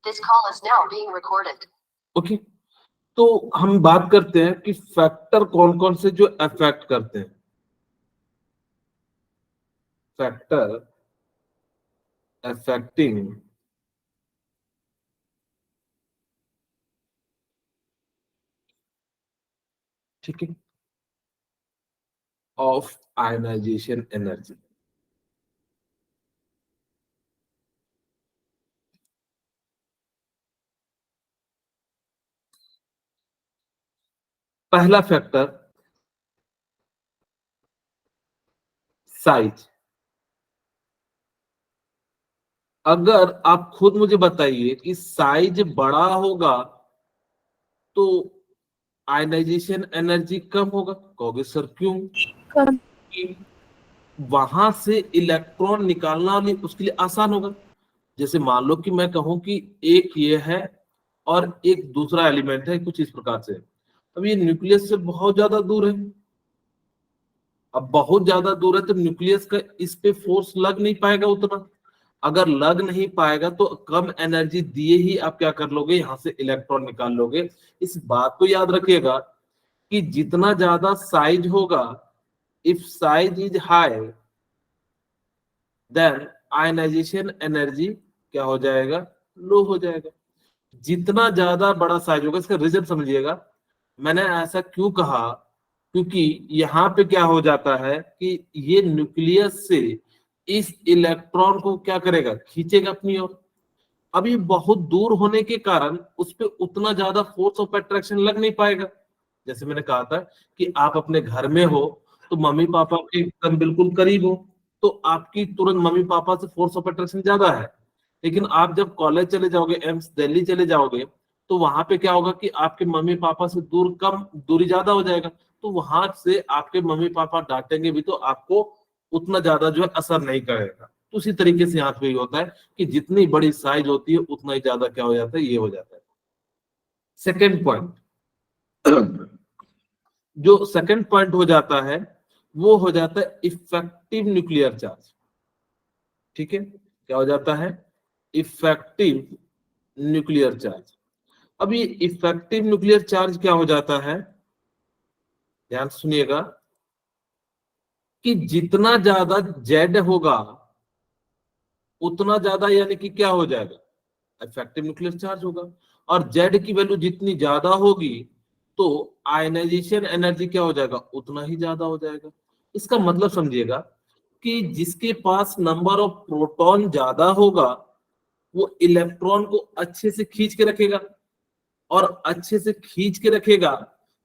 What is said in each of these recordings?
This call is now being recorded. Okay, तो हम बात करते हैं कि फैक्टर कौन कौन से जो अफेक्ट करते हैं। फैक्टर अफेक्टिंग ठीक है ऑफ आयनाइजेशन एनर्जी। पहला फैक्टर साइज। अगर आप खुद मुझे बताइए कि साइज बड़ा होगा तो आयनाइजेशन एनर्जी कम होगा, कहोगे सर क्यों? कम। कि वहां से इलेक्ट्रॉन निकालना उसके लिए आसान होगा। जैसे मान लो कि मैं कहूं कि एक ये है और एक दूसरा एलिमेंट है कुछ इस प्रकार से। अब ये न्यूक्लियस से बहुत ज्यादा दूर है। अब बहुत ज्यादा दूर है तो न्यूक्लियस का इस पे फोर्स लग नहीं पाएगा उतना। अगर लग नहीं पाएगा तो कम एनर्जी दिए ही आप क्या कर लोगे, यहां से इलेक्ट्रॉन निकाल लोगे। इस बात को याद रखिएगा कि जितना ज्यादा साइज होगा, if size is high then ionization energy क्या हो जाएगा, लो हो जाएगा। जितना ज्यादा बड़ा साइज होगा, इसका रीजन समझिएगा। मैंने ऐसा क्यों कहा, क्योंकि यहाँ पे क्या हो जाता है कि ये न्यूक्लियस से इस इलेक्ट्रॉन को क्या करेगा, खींचेगा अपनी ओर। अब ये बहुत दूर होने के कारण उस पर उतना ज्यादा फोर्स ऑफ अट्रैक्शन लग नहीं पाएगा। जैसे मैंने कहा था कि आप अपने घर में हो तो मम्मी पापा के एकदम बिल्कुल करीब हो तो आपकी तुरंत मम्मी पापा से फोर्स ऑफ अट्रैक्शन ज्यादा है। लेकिन आप जब कॉलेज चले जाओगे, एम्स दिल्ली चले जाओगे, तो वहां पे क्या होगा कि आपके मम्मी पापा से दूर कम दूरी ज्यादा हो जाएगा। तो वहां से आपके मम्मी पापा डांटेंगे भी तो आपको उतना ज्यादा जो है असर नहीं करेगा। तो उसी तरीके से यहाँ पे ये होता है कि जितनी बड़ी साइज होती है उतना ही ज्यादा क्या हो जाता है, ये हो जाता है। सेकेंड पॉइंट, जो सेकेंड पॉइंट हो जाता है वो हो जाता है इफेक्टिव न्यूक्लियर चार्ज। ठीक है, क्या हो जाता है, इफेक्टिव न्यूक्लियर चार्ज। अब ये इफेक्टिव न्यूक्लियर चार्ज क्या हो जाता है, ध्यान सुनिएगा कि जितना ज्यादा जेड होगा उतना ज्यादा यानी कि क्या हो जाएगा, इफेक्टिव न्यूक्लियर चार्ज होगा। और जेड की वैल्यू जितनी ज्यादा होगी तो आयनाइजेशन एनर्जी क्या हो जाएगा, उतना ही ज्यादा हो जाएगा। इसका मतलब समझिएगा कि जिसके पास नंबर ऑफ प्रोटॉन ज्यादा होगा वो इलेक्ट्रॉन को अच्छे से खींच के रखेगा, और अच्छे से खींच के रखेगा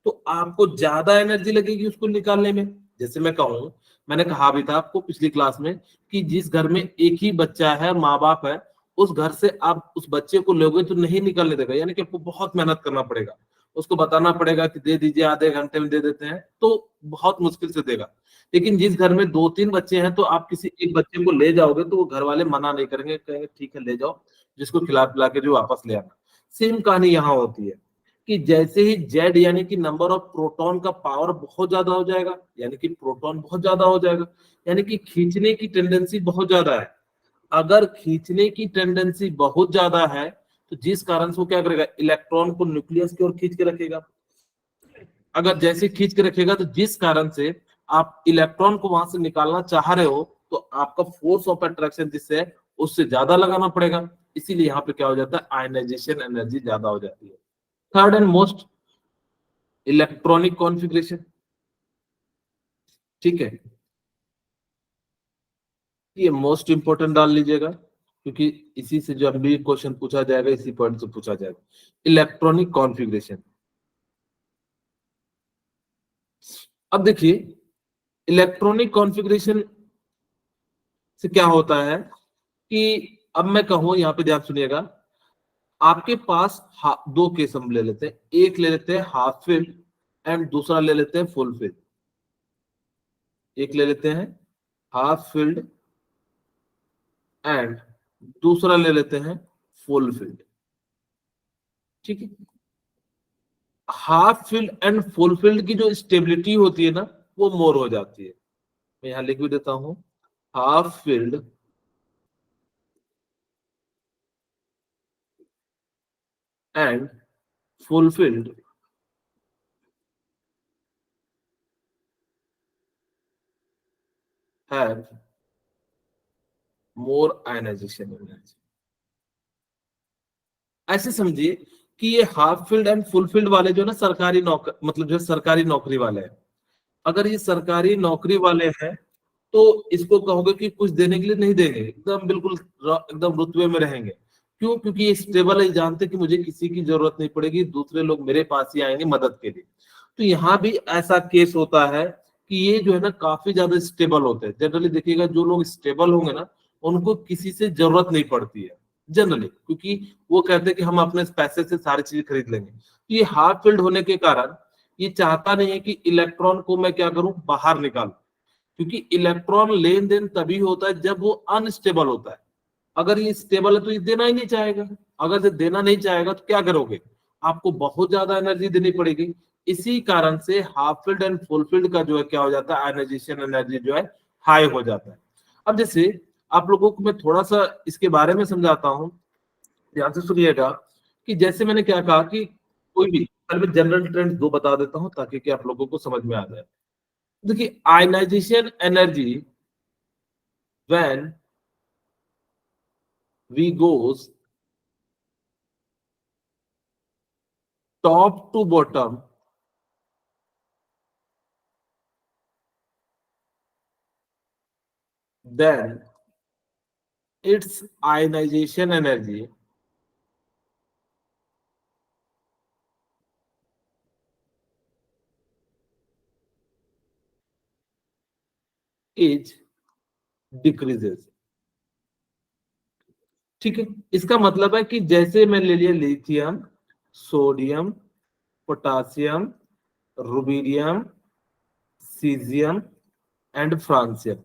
तो आपको ज्यादा एनर्जी लगेगी उसको निकालने में। जैसे मैं कहूं, मैंने कहा भी था आपको पिछली क्लास में कि जिस घर में एक ही बच्चा है, माँ बाप है, उस घर से आप उस बच्चे को लोगे तो नहीं निकलने देगा, यानी कि आपको बहुत मेहनत करना पड़ेगा। उसको बताना पड़ेगा कि दे दीजिए, आधे घंटे में दे देते हैं, तो बहुत मुश्किल से देगा। लेकिन जिस घर में दो तीन बच्चे हैं तो आप किसी एक बच्चे को ले जाओगे तो वो घर वाले मना नहीं करेंगे, कहेंगे ठीक है ले जाओ, जिसको खिला पिला के जो वापस ले आना। सेम कहानी यहाँ होती है कि जैसे ही जेड यानी कि नंबर ऑफ प्रोटॉन का पावर बहुत ज्यादा हो जाएगा, यानी कि प्रोटॉन बहुत ज्यादा हो जाएगा, यानी कि खींचने की टेंडेंसी बहुत ज्यादा है। अगर खींचने की टेंडेंसी बहुत ज्यादा है तो जिस कारण से वो क्या करेगा, इलेक्ट्रॉन को न्यूक्लियस की ओर खींच के रखेगा। अगर जैसे खींच के रखेगा तो जिस कारण से आप इलेक्ट्रॉन को वहां से निकालना चाह रहे हो तो आपका फोर्स ऑफ अट्रैक्शन जिससे है उससे ज्यादा लगाना पड़ेगा। इसीलिए यहाँ पे क्या हो जाता है, आयनाइजेशन एनर्जी ज्यादा हो जाती है। Third and most, electronic configuration. ठीक है, ये मोस्ट इंपोर्टेंट डाल लीजिएगा क्योंकि इसी से जब भी क्वेश्चन पूछा जाएगा इसी पॉइंट से पूछा जाएगा। Electronic configuration. अब देखिए इलेक्ट्रॉनिक कॉन्फ़िगरेशन से क्या होता है कि अब मैं कहूं, यहाँ पे ध्यान सुनिएगा, आपके पास दो केस हम ले लेते हैं, एक ले लेते हैं हाफ फिल्ड एंड दूसरा ले लेते हैं फुल फिल्ड। एक ले लेते हैं हाफ फिल्ड एंड दूसरा ले लेते हैं फुल फील्ड। ठीक है, half field and full field की जो स्टेबिलिटी होती है ना वो मोर हो जाती है। मैं यहां लिख भी देता हूं, half field and fulfilled have more ionization energy. ऐसे समझिए कि ये हाफ फील्ड एंड फुलफिल्ड वाले जो है ना सरकारी नौकर मतलब जो है सरकारी नौकरी वाले हैं। अगर ये सरकारी नौकरी वाले हैं तो इसको कहोगे कि कुछ देने के लिए नहीं देंगे, एकदम बिल्कुल एकदम रुतबे में रहेंगे। क्यों? क्योंकि ये स्टेबल है, जानते कि मुझे किसी की जरूरत नहीं पड़ेगी, दूसरे लोग मेरे पास ही आएंगे मदद के लिए। तो यहाँ भी ऐसा केस होता है कि ये जो है ना काफी ज्यादा स्टेबल होते हैं। जनरली देखिएगा जो लोग स्टेबल होंगे ना उनको किसी से जरूरत नहीं पड़ती है जनरली, क्योंकि वो कहते हैं कि हम अपने पैसे से सारी चीजें खरीद लेंगे। तो ये हाफ फील्ड होने के कारण ये चाहता नहीं है कि इलेक्ट्रॉन को मैं क्या करूं, बाहर निकालूं, क्योंकि इलेक्ट्रॉन लेन देन तभी होता है जब वो अनस्टेबल होता है। अगर ये स्टेबल है तो ये देना ही नहीं चाहेगा। अगर ये देना नहीं चाहेगा तो क्या करोगे, आपको बहुत ज्यादा एनर्जी देनी पड़ेगी। इसी कारण से half field and full field का जो है क्या हो जाता है, आयनाइजेशन एनर्जी जो है हाई हो जाता है। अब जैसे आप लोगों को मैं थोड़ा सा इसके बारे में समझाता हूँ, ध्यान से सुनिएगा। कि जैसे मैंने क्या कहा कि कोई भी पहले मैं जनरल ट्रेंड दो बता देता हूँ ताकि कि आप लोगों को समझ में आ जाए। देखिए ionization energy when we goes top to bottom then its ionization energy is decreases। ठीक है, इसका मतलब है कि जैसे मैं ले लिया lithium, sodium, potassium, rubidium, caesium and francium.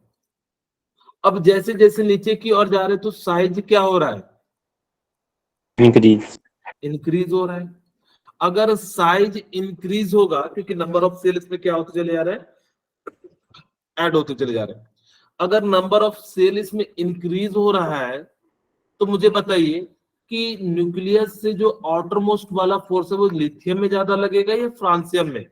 अब जैसे जैसे नीचे की ओर जा रहे तो साइज क्या हो रहा है, इंक्रीज इंक्रीज हो रहा है। अगर साइज इंक्रीज होगा क्योंकि नंबर ऑफ सेल इसमें क्या होते चले जा रहे हैं, ऐड होते चले जा रहे हैं। अगर नंबर ऑफ सेल इसमें इंक्रीज हो रहा है तो मुझे बताइए कि न्यूक्लियस से जो आउटर मोस्ट वाला फोर्स है वो लिथियम में ज्यादा लगेगा या फ्रांसियम में?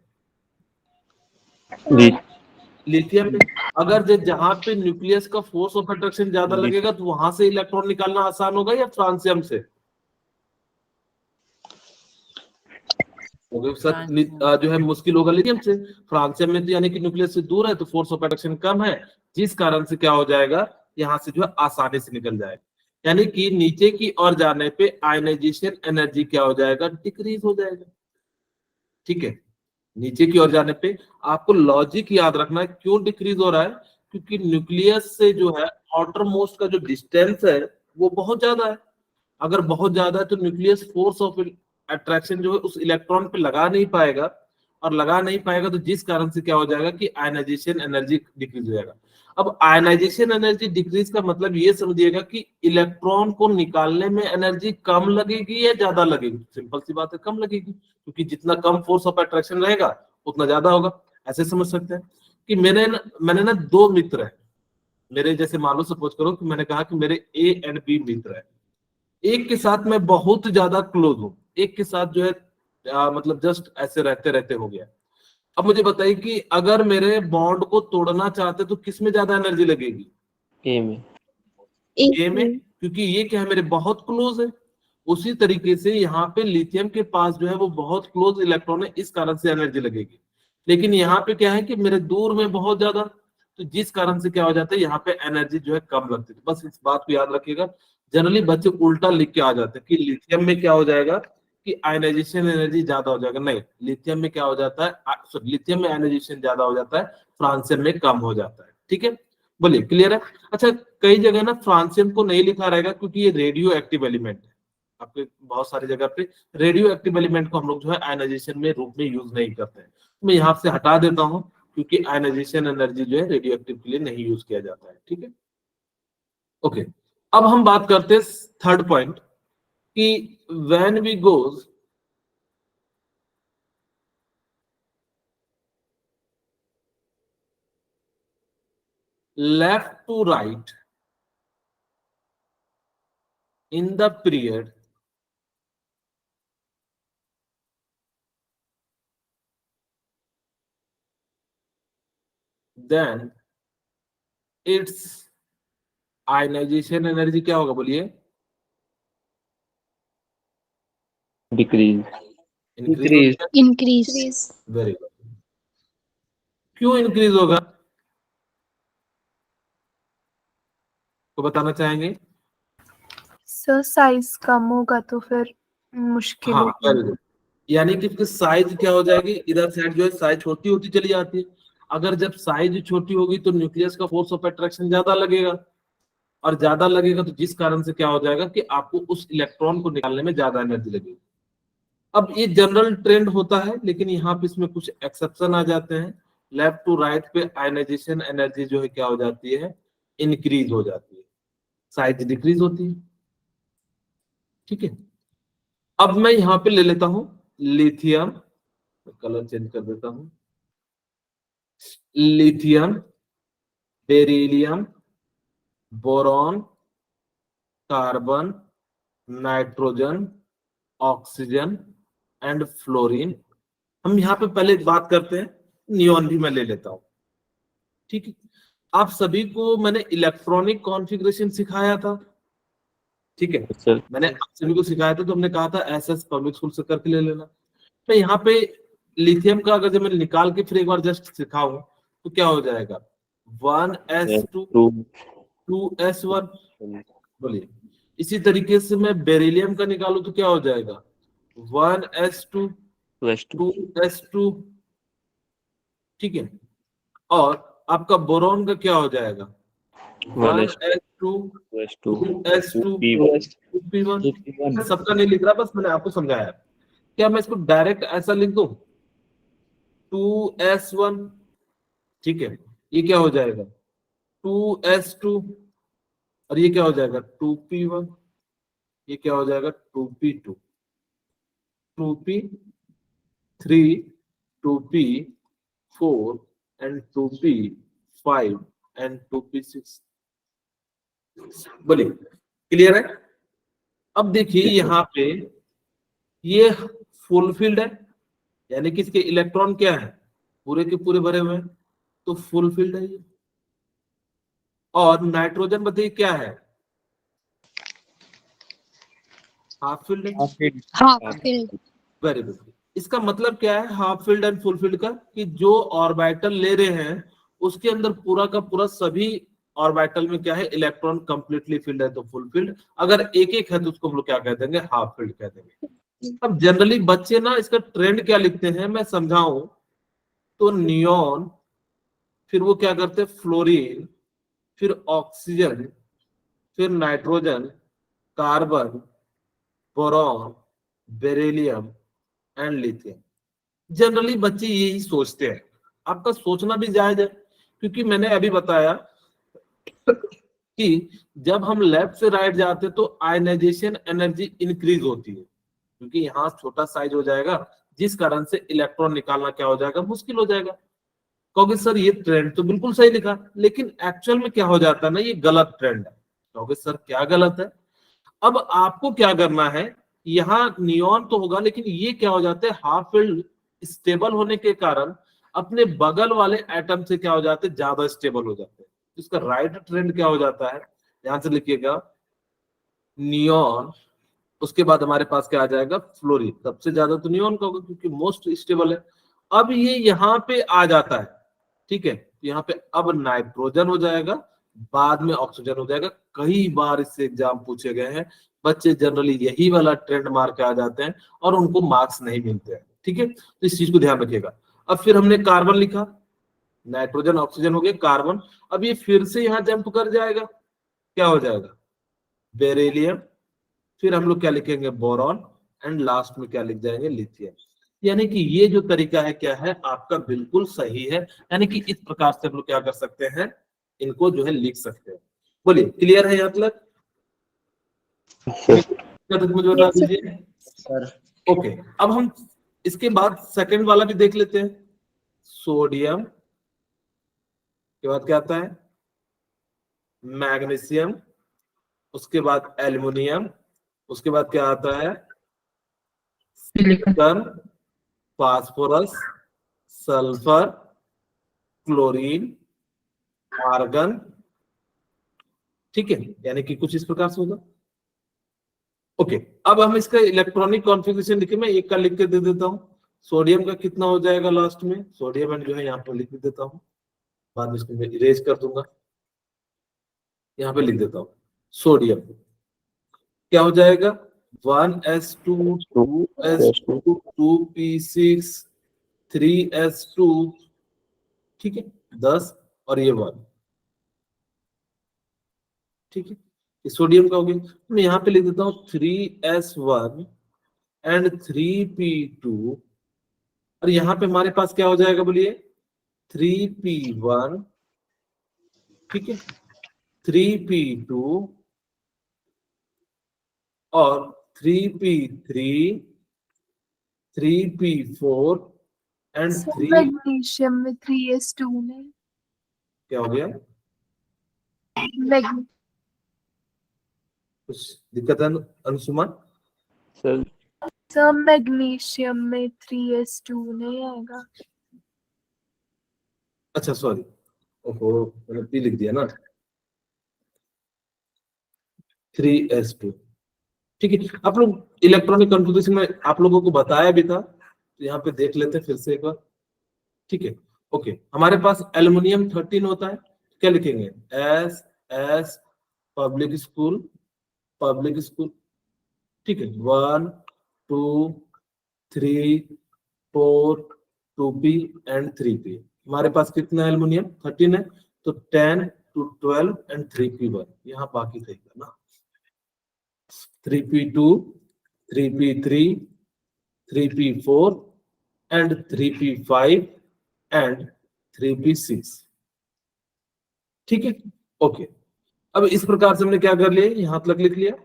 लिथियम में। अगर जहां पे न्यूक्लियस का फोर्स ऑफ अट्रैक्शन ज्यादा लगेगा तो वहां से इलेक्ट्रॉन निकालना आसान होगा या फ्रांसियम से? जो है मुश्किल होगा लिथियम से। फ्रांसियम में तो यानी कि न्यूक्लियस से दूर है तो फोर्स ऑफ अट्रैक्शन कम है, जिस कारण से क्या हो जाएगा, यहाँ से जो है आसानी से निकल जाएगा। यानी कि नीचे की ओर जाने पे आयनाइजेशन एनर्जी क्या हो जाएगा, डिक्रीज हो जाएगा। ठीक है, नीचे की ओर जाने पे आपको लॉजिक याद रखना है क्यों डिक्रीज हो रहा है, क्योंकि न्यूक्लियस से जो है आउटर मोस्ट का जो डिस्टेंस है वो बहुत ज्यादा है। अगर बहुत ज्यादा है तो न्यूक्लियस फोर्स ऑफ अट्रैक्शन जो है उस इलेक्ट्रॉन पे लगा नहीं पाएगा, और लगा नहीं पाएगा तो जिस कारण से क्या हो जाएगा कि आयनाइजेशन एनर्जी डिक्रीज हो जाएगा। अब आयनाइजेशन एनर्जी डिक्रीज का मतलब ये समझिएगा कि इलेक्ट्रॉन को निकालने में एनर्जी कम लगेगी या ज्यादा लगेगी। सिंपल सी बात है, कम लगेगी, क्योंकि जितना कम फोर्स ऑफ अट्रैक्शन रहेगा उतना ज्यादा होगा। ऐसे समझ सकते हैं कि मैंने ना दो मित्र है मेरे, जैसे मान लो सपोज करो कि मैंने कहा कि मेरे ए एंड बी मित्र है। एक के साथ मैं बहुत ज्यादा क्लोज हूँ, एक के साथ जो है मतलब जस्ट ऐसे रहते रहते हो गया। अब मुझे बताइए कि अगर मेरे बॉन्ड को तोड़ना चाहते तो किस में ज्यादा एनर्जी लगेगी? ए में ए में, क्योंकि ये क्या है, मेरे बहुत क्लोज है। उसी तरीके से यहाँ पे लिथियम के पास जो है वो बहुत क्लोज इलेक्ट्रॉन है, इस कारण से एनर्जी लगेगी। लेकिन यहाँ पे क्या है कि मेरे दूर में बहुत ज्यादा, तो जिस कारण से क्या हो जाता है, यहाँ पे एनर्जी जो है कम लगती है। तो बस इस बात को याद रखिएगा। जनरली बच्चे उल्टा लिख के आ जाते हैं कि लिथियम में क्या हो जाएगा कि आयनाइजेशन एनर्जी ज्यादा हो जाएगा। नहीं, लिथियम में क्या हो जाता है, लिथियम में आयनाइजेशन ज्यादा हो जाता है, फ्रांसियम में कम हो जाता है। ठीक है, बोलिए क्लियर है? अच्छा, कई जगह ना फ्रांसियम को नहीं लिखा रहेगा क्योंकि ये रेडियो एक्टिव एलिमेंट है। आपके बहुत सारी जगह पे रेडियो एक्टिव एलिमेंट को हम लोग जो है आयनाइजेशन में रूप में यूज नहीं करते हैं। मैं यहाँ से हटा देता हूँ क्योंकि आयनाइजेशन एनर्जी जो है रेडियो एक्टिव के लिए नहीं यूज किया जाता है। ठीक है, ओके। अब हम बात करते हैं थर्ड पॉइंट कि when we goes left to right in the period then it's ionization energy क्या होगा, बोलिए? Decrease. Increase. increase, very good. क्यों इंक्रीज होगा तो बताना चाहेंगे? सर साइज कम होगा तो फिर मुश्किल हाँ, होगी। Very good. यानी कि इसकी साइज क्या हो जाएगी, इधर साइड जो है साइज छोटी होती चली जाती है। अगर जब साइज छोटी होगी तो न्यूक्लियस का फोर्स ऑफ अट्रैक्शन ज्यादा लगेगा, और ज्यादा लगेगा तो जिस कारण से क्या हो जाएगा कि आपको उस इलेक्ट्रॉन को निकालने में ज्यादा एनर्जी लगेगी। अब ये जनरल ट्रेंड होता है, लेकिन यहाँ पे इसमें कुछ एक्सेप्शन आ जाते हैं। लेफ्ट टू राइट पे आयनाइजेशन एनर्जी जो है क्या हो जाती है, इंक्रीज हो जाती है, साइज डिक्रीज होती है। ठीक है, अब मैं यहाँ पे ले लेता हूं लिथियम, कलर चेंज कर देता हूं, lithium, beryllium, boron, carbon, nitrogen, oxygen and fluorine. हम यहाँ पे पहले बात करते हैं, नियॉन भी मैं ले लेता हूं। ठीक है, आप सभी को मैंने इलेक्ट्रॉनिक कॉन्फ़िगरेशन सिखाया था। ठीक है, सर मैंने आप सभी को सिखाया था, तो हमने कहा था एसएस पब्लिक स्कूल से करके ले लेना। तो यहाँ पे लिथियम का अगर जब मैं निकाल के फिर एक बार जस्ट सिखाऊं तो क्या हो जाएगा, 1s2 2s1। बोलिए, इसी तरीके से मैं बेरिलियम का निकालूं तो क्या हो जाएगा, 1s2 2s2। ठीक है, और आपका बोरॉन का क्या हो जाएगा, 1s2 2s2 2p1। सबका नहीं लिख रहा, बस मैंने आपको समझाया। क्या मैं इसको डायरेक्ट ऐसा लिख दूं, 2s1? ठीक है, ये क्या हो जाएगा 2s2, और ये क्या हो जाएगा 2p1, ये क्या हो जाएगा 2p2, 2p3, 2p4 and 2p5 and 2p6। बोलिए, क्लियर है? अब देखिए यहाँ पे ये फुलफिल्ड है, यानी कि इसके इलेक्ट्रॉन क्या है, पूरे के पूरे भरे हुए हैं, तो फुलफिल्ड है ये। और नाइट्रोजन बताइए क्या है, हाफ फिल्ड है। half filled, very good. इसका मतलब क्या है half filled and full field का, कि जो ऑर्बिटल ले रहे हैं उसके अंदर पूरा का पूरा सभी ऑर्बिटल में क्या है, इलेक्ट्रॉन कंप्लीटली फिल्ड है तो फुल फिल्ड। अगर एक एक है तो उसको हम लोग क्या कह देंगे, हाफ फिल्ड कह देंगे। अब जनरली बच्चे ना इसका ट्रेंड क्या लिखते हैं मैं समझाऊं तो नियॉन, फिर वो क्या करते हैं फ्लोरीन, फिर ऑक्सीजन, फिर nitrogen, carbon, boron, beryllium and lithium. Generally बच्चे यही सोचते हैं, आपका सोचना भी जायज है, क्योंकि मैंने अभी बताया कि जब हम लेफ्ट से राइट जाते हैं तो आयनाइजेशन एनर्जी इंक्रीज होती है, क्योंकि यहाँ छोटा साइज हो जाएगा जिस कारण से इलेक्ट्रॉन निकालना क्या हो जाएगा, मुश्किल हो जाएगा। कहोगे सर ये ट्रेंड तो बिल्कुल सही लिखा, लेकिन एक्चुअल में क्या हो जाता है ना, ये गलत ट्रेंड है। कहोगे सर क्या गलत है? अब आपको क्या करना है, यहाँ नियॉन तो होगा लेकिन ये क्या हो जाते हैं, हाफ फील्ड स्टेबल होने के कारण अपने बगल वाले एटम से क्या हो जाते हैं, ज्यादा स्टेबल हो जाते हैं। इसका राइट ट्रेंड क्या हो जाता है, ध्यान से लिखिएगा, नियॉन, उसके बाद हमारे पास क्या आ जाएगा, फ्लोरीन। सबसे ज्यादा तो नियॉन का होगा क्योंकि मोस्ट स्टेबल है। अब ये यहाँ पे आ जाता है, ठीक है, यहाँ पे अब नाइट्रोजन हो जाएगा, बाद में ऑक्सीजन हो जाएगा। कई बार इससे एग्जाम पूछे गए हैं, बच्चे जनरली यही वाला ट्रेंड मार के आ जाते हैं और उनको मार्क्स नहीं मिलते हैं। ठीक है, तो इस चीज को ध्यान रखिएगा। अब फिर हमने कार्बन लिखा, नाइट्रोजन ऑक्सीजन हो गया, कार्बन। अब ये फिर से यहाँ जंप कर जाएगा, क्या हो जाएगा, बेरिलियम, फिर हम लोग क्या लिखेंगे, बोरॉन, एंड लास्ट में क्या लिख जाएंगे, लिथियम। यानी कि ये जो तरीका है क्या है आपका, बिल्कुल सही है। यानी कि इस प्रकार से हम लोग क्या कर सकते हैं, इनको जो है लिख सकते हैं। बोलिए, क्लियर है यहाँ तक? मुझे बता दीजिए सर। ओके। अब हम इसके बाद सेकंड वाला भी देख लेते हैं। सोडियम के बाद क्या आता है, मैग्नीशियम, उसके बाद एल्युमिनियम, उसके बाद क्या आता है, silicon, phosphorus, sulphur, chlorine, argon, ठीक है, यानी कि कुछ इस प्रकार से होगा। ओके, अब हम इसका इलेक्ट्रॉनिक कॉन्फ़िगरेशन लिखे, मैं एक का लिख के दे देता हूँ। सोडियम का कितना हो जाएगा लास्ट में, सोडियम एंड जो है यहाँ पर लिख देता हूँ, बाद में इसको मैं इरेज कर दूंगा, यहाँ पे लिख देता हूँ। सोडियम क्या हो जाएगा, 1s2 2s2 2p6 3s2, ठीक है, 10 और ये 1, ठीक है, ये सोडियम का हो गया। मैं यहाँ पे लिख देता हूँ 3s1 एंड 3p2, और यहाँ पे हमारे पास क्या हो जाएगा बोलिए, 3p1, ठीक है, 3p2 और 3p3 3p4 एंड 3, मैग्नीशियम में 3s2 में क्या हो गया, मैग्नी कुछ दिक्कत है अंशुमन? सर मैग्नीशियम में 3s2 नहीं आएगा। अच्छा सॉरी, ओहो मैंने पी लिख दिया ना, 3s2, ठीक है। आप लोग इलेक्ट्रॉनिक कॉन्फ़िगरेशन में आप लोगों को बताया भी था, तो यहाँ पे देख लेते हैं फिर से एक बार, ठीक है। ओके, हमारे पास एल्युमिनियम 13 होता है, क्या लिखेंगे, एस एस पब्लिक स्कूल, ठीक है, 1 2 3 4 2p एंड 3p। हमारे पास कितना एल्युमिनियम 13 है, तो 10 to 12 एंड 3p1, यहाँ बाकी रहेगा ना, 3p2 3p3 3p4 and 3p5 and 3p6, ठीक है। ओके, अब इस प्रकार से हमने क्या कर लिया, यहां तक लिख लिया।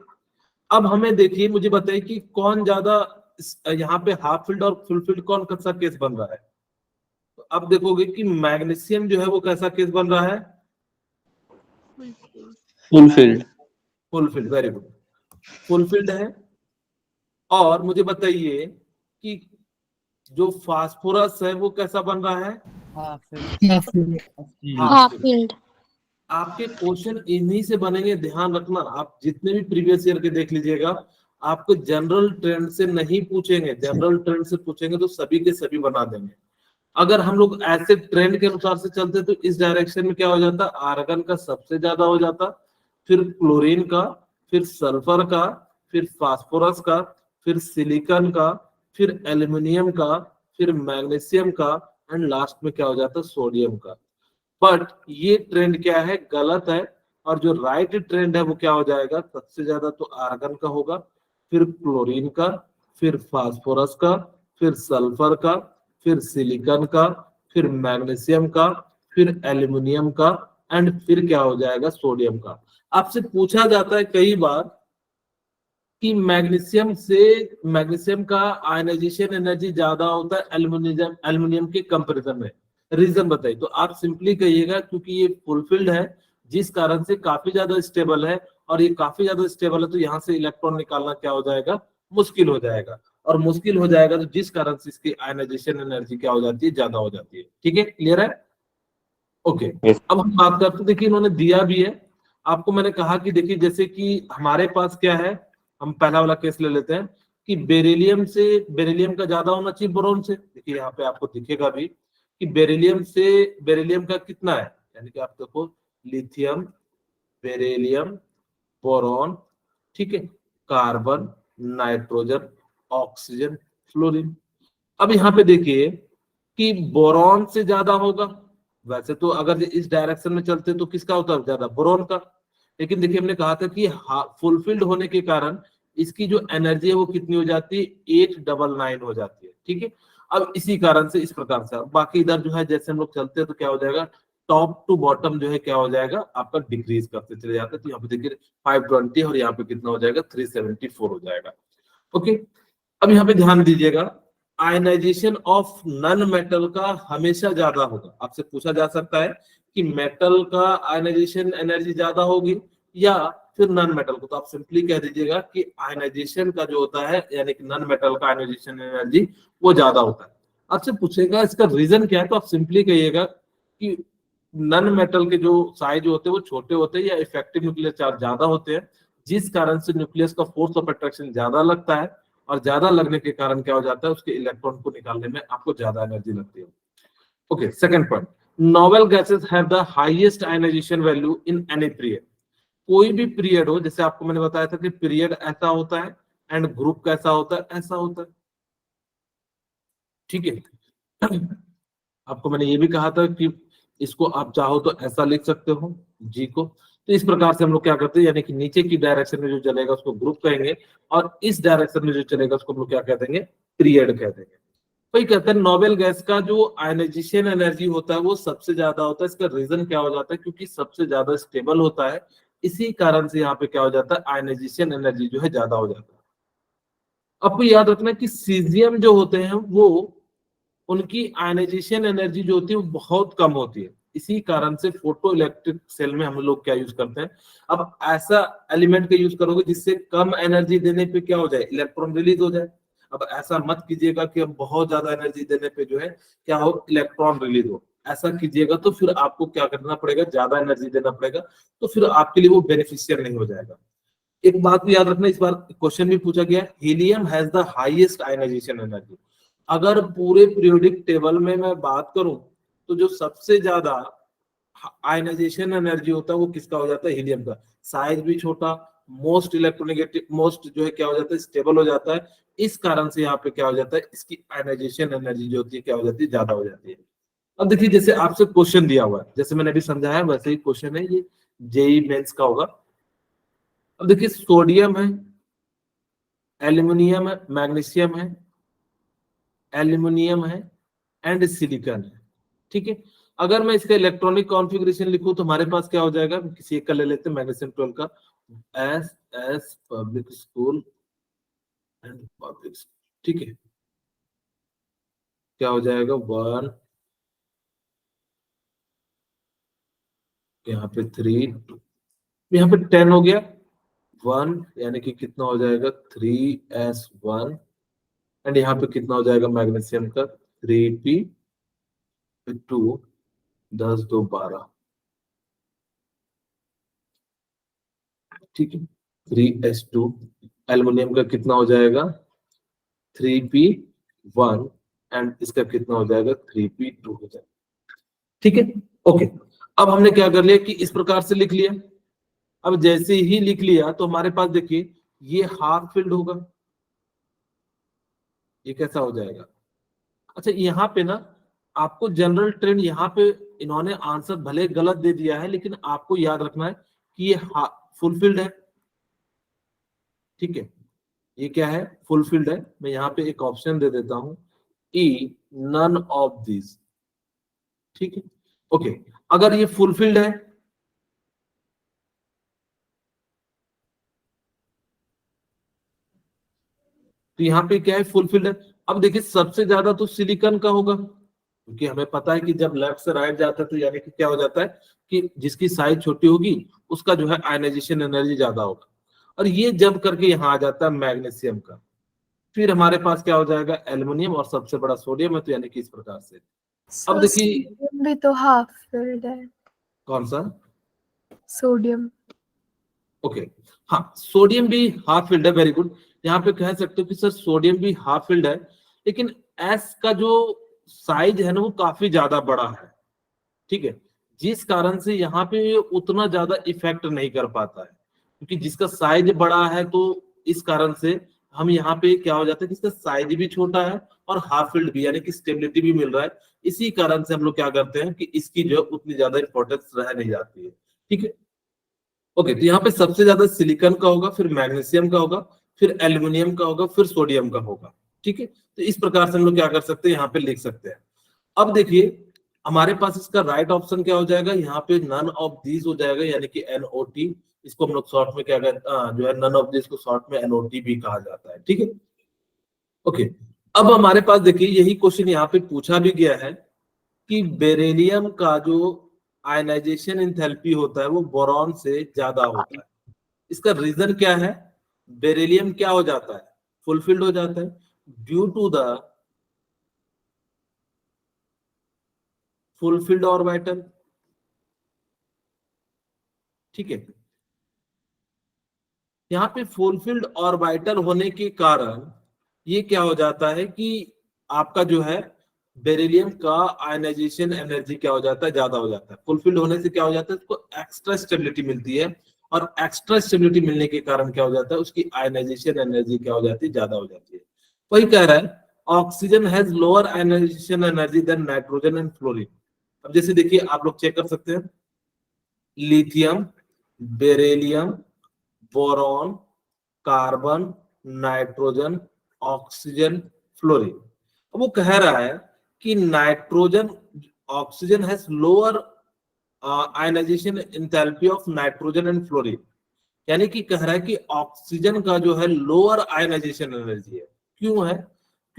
अब हमें देखिए, मुझे बताइए कि कौन ज्यादा यहाँ पे हाफ फील्ड और फुल फील्ड कौन कैसा केस बन रहा है। तो अब देखोगे कि मैग्नीशियम जो है वो कैसा केस बन रहा है, fulfilled. Fulfilled, very good, fulfilled है। और मुझे बताइए कि जो फास्फोरस है वो कैसा बन रहा है, हाफ हाफ फील्ड। फील्ड। आपके क्वेश्चन इन्हीं से बनेंगे, ध्यान रखना। आप जितने भी प्रीवियस ईयर के देख लीजिएगा, आपको जनरल ट्रेंड से नहीं पूछेंगे, जनरल ट्रेंड से पूछेंगे तो सभी के सभी बना देंगे। अगर हम लोग ऐसे ट्रेंड के अनुसार से चलते तो इस डायरेक्शन में क्या हो जाता, आर्गन का सबसे ज्यादा हो जाता, फिर क्लोरीन का, फिर सल्फर का, फिर फास्फोरस का, फिर सिलिकॉन का, फिर एल्युमिनियम का, फिर मैग्नीशियम का, एंड लास्ट में क्या हो जाता, सोडियम का। बट ये ट्रेंड क्या है, गलत है। और जो राइट ट्रेंड है वो क्या हो जाएगा, सबसे ज्यादा तो आर्गन का होगा, फिर क्लोरीन का, फिर फास्फोरस का, फिर सल्फर का, फिर सिलिकॉन का, फिर मैग्नीशियम का, फिर एल्युमिनियम का, एंड फिर क्या हो जाएगा, सोडियम का। आपसे पूछा जाता है कई बार कि मैग्नीशियम का आयनाइजेशन एनर्जी ज्यादा होता है एल्युमिनियम के कंपैरिजन में, रीजन बताइए। तो आप सिंपली कहिएगा क्योंकि ये फुलफिल्ड है, जिस कारण से काफी ज्यादा स्टेबल है, और ये काफी ज्यादा स्टेबल है तो यहाँ से इलेक्ट्रॉन निकालना क्या हो जाएगा, मुश्किल हो जाएगा। और मुश्किल हो जाएगा तो जिस कारण से इसकी आयनाइजेशन एनर्जी क्या हो जाती है, ज्यादा हो जाती है। ठीक है, क्लियर है? ओके, अब हम बात करते हैं, देखिए इन्होंने दिया भी है आपको। मैंने कहा कि देखिए जैसे कि हमारे पास क्या है, हम पहला वाला केस ले लेते हैं कि बेरिलियम का ज्यादा होना चाहिए बोरॉन से। देखिए यहाँ पे आपको दिखेगा भी कि बेरिलियम का कितना है, यानी कि आप देखो लिथियम, बेरिलियम, बोरॉन, ठीक है, कार्बन, नाइट्रोजन, ऑक्सीजन, फ्लोरीन। अब यहाँ पे देखिए कि बोरॉन से ज्यादा होगा। वैसे तो अगर इस डायरेक्शन में चलते तो किसका होता है ज्यादा, बोरॉन का। लेकिन देखिए हमने कहा था कि फुलफिल्ड होने के कारण इसकी जो एनर्जी है वो कितनी हो जाती है, 899 हो जाती है। ठीक है, अब इसी कारण से इस प्रकार से बाकी इधर जो है जैसे हम लोग चलते हैं तो क्या हो जाएगा, टॉप टू बॉटम जो है क्या हो जाएगा आपका, डिक्रीज करते चले जाते हैं। तो यहाँ पे देखिए 520 और यहाँ पे कितना हो जाएगा, 374 हो जाएगा। ओके, अब यहाँ पे ध्यान दीजिएगा, आयनाइजेशन ऑफ नन मेटल का हमेशा ज्यादा होगा। आपसे पूछा जा सकता है कि मेटल का आयनाइजेशन एनर्जी ज्यादा होगी या फिर नन मेटल को, तो आप सिंपली कह दीजिएगा कि आयनाइजेशन का जो होता है, यानी कि नन मेटल का आयनाइजेशन एनर्जी वो ज्यादा होता है। आपसे पूछेगा इसका रीजन क्या है, तो आप सिंपली कहिएगा कि नन मेटल के जो साइज होते हैं वो छोटे होते हैं या इफेक्टिव न्यूक्लियर चार्ज ज्यादा होते हैं, जिस कारण से न्यूक्लियस का फोर्स ऑफ अट्रैक्शन ज्यादा लगता है, और ज्यादा लगने के कारण क्या हो जाता है, उसके इलेक्ट्रॉन को निकालने में आपको ज्यादा एनर्जी लगती है। Okay, second point, noble gases have the highest ionization value in any period. कोई भी पीरियड हो, जैसे आपको मैंने बताया था कि पीरियड ऐसा होता है एंड ग्रुप कैसा होता है, ऐसा होता है, ठीक है। आपको मैंने ये भी कहा था कि इसको आप चाहो तो ऐसा लिख सकते हो जी को। तो इस प्रकार से हम लोग क्या करते हैं, यानी कि नीचे की डायरेक्शन में जो चलेगा उसको ग्रुप कहेंगे, और इस डायरेक्शन में जो चलेगा उसको हम लोग क्या कह देंगे, पीरियड कह देंगे। वही कहते हैं नोबेल गैस का जो आयनाइजेशन एनर्जी होता है वो सबसे ज्यादा होता है। इसका रीजन क्या हो जाता है, क्योंकि सबसे ज्यादा स्टेबल होता है, इसी कारण से यहाँ पे क्या हो जाता है, आयनाइजेशन एनर्जी जो है ज्यादा हो जाता है। आपको याद रखना है कि सीजियम जो होते हैं वो, उनकी आयनाइजेशन एनर्जी जो होती है वो बहुत कम होती है, इसी कारण से फोटो इलेक्ट्रिक सेल में हम लोग क्या यूज करते हैं। अब ऐसा एलिमेंट का यूज करोगे जिससे कम एनर्जी देने पे क्या हो जाए, इलेक्ट्रॉन रिलीज हो जाए। अब ऐसा मत कीजिएगा कि अब बहुत ज्यादा एनर्जी देने पे जो है क्या हो, इलेक्ट्रॉन रिलीज हो। ऐसा कीजिएगा तो फिर आपको क्या करना पड़ेगा, ज्यादा एनर्जी देना पड़ेगा, तो फिर आपके लिए वो बेनिफिशियल नहीं हो जाएगा। एक बात को याद रखना, इस बार क्वेश्चन भी पूछा गया, helium has the highest ionization energy. अगर पूरे पीरियोडिक टेबल में मैं बात करूं तो जो सबसे ज्यादा आयनाइजेशन एनर्जी होता है वो किसका हो जाता है, हीलियम का। साइज भी छोटा, मोस्ट इलेक्ट्रोनेगेटिव, मोस्ट जो है क्या हो जाता है, स्टेबल हो जाता है। इस कारण से यहाँ पे क्या हो जाता है, इसकी आयनाइजेशन एनर्जी जो होती है क्या हो जाती है, ज्यादा हो जाती है। अब देखिए, जैसे आपसे क्वेश्चन दिया हुआ है, जैसे मैंने अभी समझाया वैसे ही क्वेश्चन है, ये जेई मेंस का होगा। अब देखिए, सोडियम है, एल्यूमिनियम है, मैग्नीशियम है, एल्यूमिनियम है एंड सिलिकॉन है, ठीक है। अगर मैं इसका इलेक्ट्रॉनिक कॉन्फ़िगरेशन लिखूं तो हमारे पास क्या हो जाएगा, किसी एक का ले लेते हैं, मैग्नीशियम 12 का, S S public school and public, ठीक है। क्या हो जाएगा, 1, यहाँ पे 3, यहाँ पे 10 हो गया, 1 यानी कि कितना हो जाएगा, 3s1, एंड यहाँ पे कितना हो जाएगा मैग्नीशियम का, 3p2, 10 2 12, ठीक है। 3s2, एल्युमिनियम का कितना हो जाएगा, 3p1, एंड इसका कितना हो जाएगा, 3p2 हो जाएगा, ठीक है। ओके, अब हमने क्या कर लिया कि इस प्रकार से लिख लिया। अब जैसे ही लिख लिया तो हमारे पास देखिए ये हाफ फिल्ड होगा, ये कैसा हो जाएगा। अच्छा, यहाँ पे ना आपको जनरल ट्रेंड, यहाँ पे इन्होंने आंसर भले गलत दे दिया है, लेकिन आपको याद रखना है कि ये फुलफिल्ड है, ठीक है। ये क्या है, फुलफिल्ड है। मैं यहाँ पे एक ऑप्शन दे देता हूं, ई नन ऑफ दिस, ठीक है। ओके, अगर ये फुलफिल्ड है तो यहाँ पे क्या है, फुलफिल्ड है। अब देखिए सबसे ज्यादा तो सिलिकॉन का होगा, क्योंकि हमें पता है कि जब लेफ्ट से राइट जाता है तो यानी कि क्या हो जाता है कि जिसकी साइज छोटी होगी उसका जो है आयनाइजेशन एनर्जी ज्यादा होगा, और ये जब करके यहाँ आ जाता है मैग्नीशियम का। फिर हमारे पास क्या हो जाएगा, एल्युमिनियम, और सबसे बड़ा सोडियम है, तो यानी कि इस प्रकार से। अब देखिए, सोडियम भी तो हाफ फिल्ड है। कौन सा, सोडियम। ओके, हाँ सोडियम भी हाफ फिल्ड है, वेरी गुड। यहाँ पे कह सकते हो कि सर सोडियम भी हाफ फिल्ड है, लेकिन एस का जो साइज है ना वो काफी ज्यादा बड़ा है, ठीक है, जिस कारण से यहाँ पे उतना ज्यादा इफेक्ट नहीं कर पाता है, क्योंकि जिसका साइज बड़ा है तो इस कारण से हम यहाँ पे क्या हो जाता है कि इसका साइज भी छोटा है और हाफ फील्ड भी, यानी कि स्टेबिलिटी भी मिल रहा है। इसी कारण से हम लोग क्या करते हैं कि इसकी जो उतनी ज्यादा इंपॉर्टेंस रह नहीं जाती है, ठीक है। ओके, तो यहाँ पे सबसे ज्यादा सिलिकॉन का होगा, फिर मैग्नीशियम का होगा, फिर एल्यूमिनियम का होगा, फिर सोडियम का होगा, ठीक है। तो इस प्रकार से हम लोग क्या कर सकते हैं, यहाँ पे लिख सकते हैं। अब देखिए हमारे पास इसका राइट ऑप्शन क्या हो जाएगा, यहाँ पे नन ऑफ दीज हो जाएगा, यानी कि NOT। इसको हम लोग शॉर्ट में क्या कहते हैं, जो है नन ऑफ दीज को शॉर्ट में NOT भी कहा जाता है, ठीक है। ओके, अब हमारे पास देखिए यही क्वेश्चन यहाँ पे पूछा भी गया है कि बेरिलियम का जो आयनाइजेशन एंथैल्पी होता है वो बोरॉन से ज्यादा होता है। इसका रीजन क्या है, बेरिलियम क्या हो जाता है, फुलफिल्ड हो जाता है due to the fulfilled orbital, ठीक है। यहाँ पे फुलफिल्ड ऑर्बिटल होने के कारण ये क्या हो जाता है कि आपका जो है बेरिलियम का आयनाइजेशन एनर्जी क्या हो जाता है, ज्यादा हो जाता है। फुलफिल्ड होने से क्या हो जाता है, उसको एक्स्ट्रा स्टेबिलिटी मिलती है, और एक्स्ट्रा स्टेबिलिटी मिलने के कारण क्या हो जाता है, उसकी आयनाइजेशन एनर्जी क्या हो जाती है, ज्यादा हो जाती है। वही कह रहा है oxygen has lower ionization energy than nitrogen and fluorine. अब जैसे देखिए आप लोग चेक कर सकते हैं, lithium, beryllium, boron, carbon, nitrogen, oxygen, fluorine. अब वो कह रहा है कि nitrogen, oxygen has lower ionization enthalpy of nitrogen and fluorine, यानी कि कह रहा है कि ऑक्सीजन का जो है लोअर आयनाइजेशन एनर्जी है। क्यों है?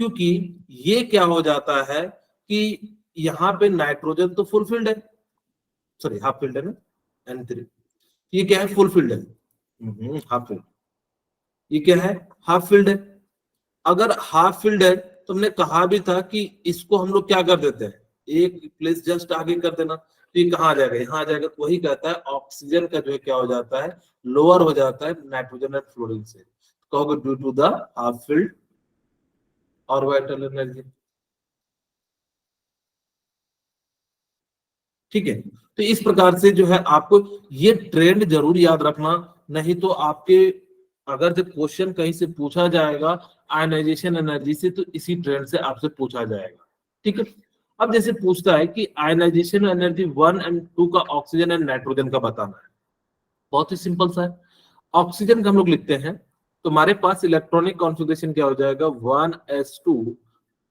क्योंकि ये क्या हो जाता है कि यहाँ पे नाइट्रोजन तो फुलफिल्ड है, सॉरी हाफ फिल्ड है ना, N3, ये क्या है, फुलफिल्ड है, हाफ फिल्ड। ये क्या है, हाफ फिल्ड है। अगर हाफ फिल्ड है तो हमने कहा भी था कि इसको हम लोग क्या कर देते हैं, एक प्लेस जस्ट आगे कर देना, तो ये कहाँ आ जाएगा, यहाँ आ जाएगा। तो वही कहता है ऑक्सीजन का जो है क्या हो जाता है, लोअर हो जाता है नाइट्रोजन एंड फ्लोरीन से। कहोगे due to the half filled orbital energy. ठीक है, तो इस प्रकार से जो है आपको ये ट्रेंड जरूर याद रखना, नहीं तो आपके अगर जब क्वेश्चन कहीं से पूछा जाएगा आयनाइजेशन एनर्जी से, तो इसी ट्रेंड से आपसे पूछा जाएगा। ठीक है, अब जैसे पूछता है कि आयनाइजेशन एनर्जी 1 और 2 का ऑक्सीजन एंड नाइट्रोजन का बताना है, बहुत ही सिंपल सा है। ऑक्सीजन का हम लोग लिखते हैं तो हमारे पास इलेक्ट्रॉनिक कॉन्फ़िगरेशन क्या हो जाएगा, 1s2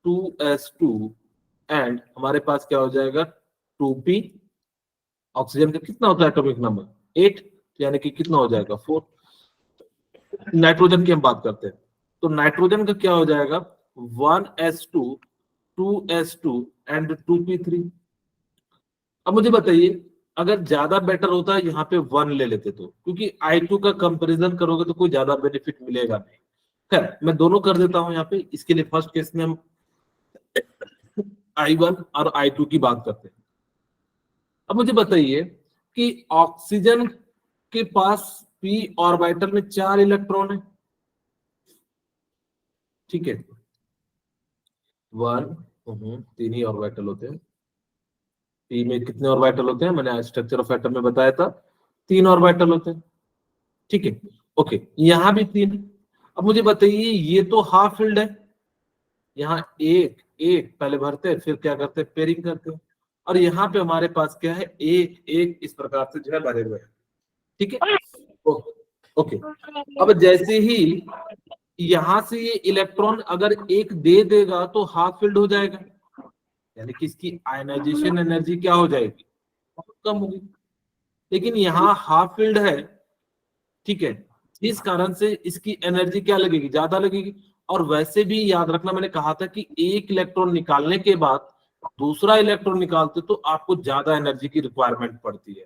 2s2 एंड हमारे पास क्या हो जाएगा 2p। ऑक्सीजन का कितना होता है एटॉमिक नंबर, 8, यानी कि कितना हो जाएगा 4। नाइट्रोजन की हम बात करते हैं तो नाइट्रोजन का क्या हो जाएगा 1s2 2s2 एंड 2p3। अब मुझे बताइए अगर ज्यादा बेटर होता है यहाँ पे 1 ले लेते तो, क्योंकि I2 का कंपैरिजन करोगे तो कोई ज्यादा बेनिफिट मिलेगा नहीं। खैर मैं दोनों कर देता हूं यहाँ पे। इसके लिए फर्स्ट केस में हम I1 और I2 की बात करते हैं। अब मुझे बताइए कि ऑक्सीजन के पास p ऑर्बिटल में 4 इलेक्ट्रॉन है, ठीक है, 1 3 ही ऑर्बिटल होते हैं। p में कितने ऑर्बिटल होते हैं, मैंने स्ट्रक्चर ऑफ एटम में बताया था, 3 ऑर्बिटल होते हैं। ठीक है, ओके, यहाँ भी 3। अब मुझे बताइए ये तो हाफ फील्ड है, यहाँ एक एक पहले भरते हैं फिर क्या करते हैं, पेयरिंग करते हैं, और यहाँ पे हमारे पास क्या है, एक एक इस प्रकार से जो है भरे हुए हैं। ठीक है, ओके। अब जैसे ही यहां से ये इलेक्ट्रॉन अगर एक दे देगा तो हाफ फील्ड हो जाएगा, यानी कि इसकी आयनाइजेशन एनर्जी क्या हो जाएगी, बहुत कम होगी। लेकिन यहाँ हाफ फील्ड है, ठीक है, इस कारण से इसकी एनर्जी क्या लगेगी, ज्यादा लगेगी। और वैसे भी याद रखना, मैंने कहा था कि एक इलेक्ट्रॉन निकालने के बाद दूसरा इलेक्ट्रॉन निकालते तो आपको ज्यादा एनर्जी की रिक्वायरमेंट पड़ती है।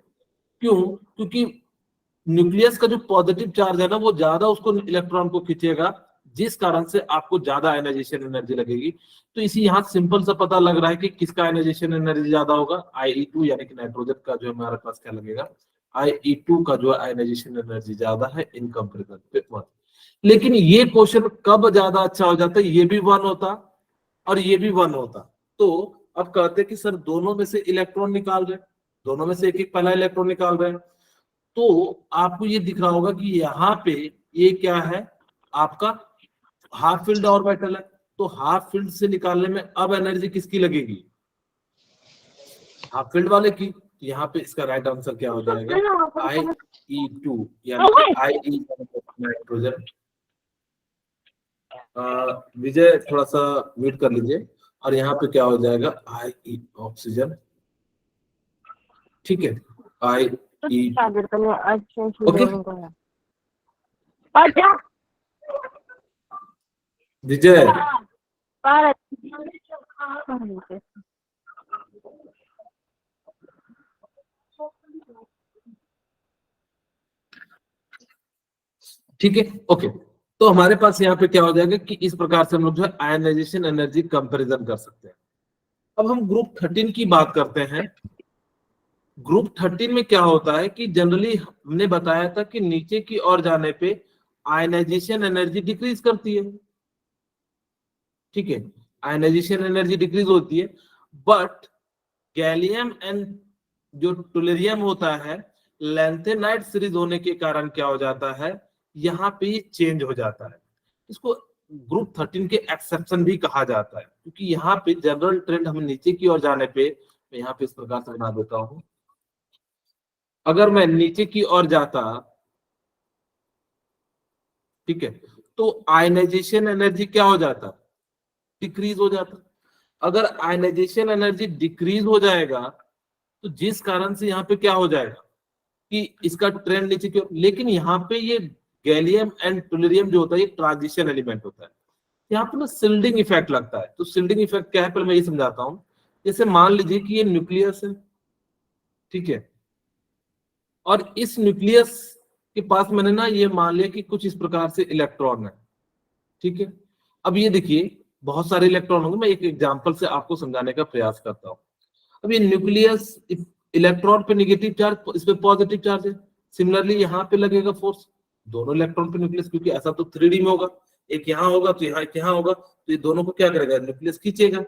क्यों? क्योंकि न्यूक्लियस का जो पॉजिटिव चार्ज है ना, वो ज्यादा उसको इलेक्ट्रॉन को खींचेगा, जिस कारण से आपको ज्यादा आयनाइजेशन एनर्जी लगेगी। तो इसी यहाँ सिंपल सा पता लग रहा है कि किसका आयनाइजेशन एनर्जी ज्यादा होगा, Ie2 यानी कि नाइट्रोजन का जो हमारे पास क्या लगेगा, Ie2 का जो आयनाइजेशन एनर्जी ज्यादा है इन कंपेरिजन पे 1। लेकिन ये क्वेश्चन कब ज्यादा अच्छा हो जाता है, ये भी 1 होता और ये भी 1 होता। तो अब कहते कि सर दोनों में से इलेक्ट्रॉन निकाल रहे, दोनों में से एक एक पहला इलेक्ट्रॉन निकाल रहे हैं, तो आपको ये दिख रहा होगा कि यहाँ पे ये क्या है, आपका हाफ फील्ड ऑर्बिटल है। तो हाफ फील्ड से निकालने में अब एनर्जी किसकी लगेगी, हाफ फील्ड वाले की। यहाँ पे इसका राइट आंसर क्या हो जाएगा, Ie2 यानी कि Ie नाइट्रोजन। विजय थोड़ा सा म्यूट कर लीजिए, और यहाँ पे क्या हो जाएगा Ie ऑक्सीजन। ठीक है, Ie ओके विजय। ठीक है, ओके। तो हमारे पास यहाँ पे क्या हो जाएगा कि इस प्रकार से हम लोग जो है आयनाइजेशन एनर्जी कंपैरिजन कर सकते हैं। अब हम ग्रुप 13 की बात करते हैं। ग्रुप 13 में क्या होता है कि जनरली हमने बताया था कि नीचे की ओर जाने पे आयनाइजेशन एनर्जी डिक्रीज करती है, ठीक है, आयनाइजेशन एनर्जी डिक्रीज होती है, बट गैलियम एंड जो टुलेरियम होता है, लैंथेनाइड सीरीज होने के कारण क्या हो जाता है, यहाँ पे ये चेंज हो जाता है। इसको ग्रुप 13 के एक्सेप्शन भी कहा जाता है, क्योंकि यहाँ पे जनरल ट्रेंड हमें नीचे की ओर जाने पे, मैं यहाँ पे इस प्रकार से बना देता हूं, अगर मैं नीचे की ओर जाता, ठीक है, तो आयनाइजेशन एनर्जी क्या हो जाता, डिक्रीज हो जाता। अगर आयनाइजेशन एनर्जी डिक्रीज हो जाएगा तो जिस कारण से यहाँ पे क्या हो जाएगा कि इसका ट्रेंड नीचे की ओर, लेकिन यहाँ पे ये गैलियम एंड टुलेरियम जो होता है ये ट्रांजिशन एलिमेंट होता है, यहाँ पे ना सिल्डिंग इफेक्ट लगता है। तो सिल्डिंग इफेक्ट क्या है पहले मैं ये समझाता हूँ। जैसे मान लीजिए कि ये न्यूक्लियस है, ठीक है, और इस न्यूक्लियस के पास मैंने ना ये मान लिया कि कुछ इस प्रकार से इलेक्ट्रॉन है, ठीक है। अब ये देखिए बहुत सारे इलेक्ट्रॉन होंगे, मैं एक एग्जांपल से आपको समझाने का प्रयास करता हूँ। अब ये न्यूक्लियस, इलेक्ट्रॉन पे नेगेटिव चार्ज, इस पे पॉजिटिव चार्ज है, सिमिलरली यहाँ पे लगेगा फोर्स दोनों इलेक्ट्रॉन पे न्यूक्लियस, क्योंकि ऐसा तो 3D में होगा, एक यहाँ होगा तो यहाँ, एक यहाँ होगा, तो ये दोनों को क्या करेगा, न्यूक्लियस खींचेगा।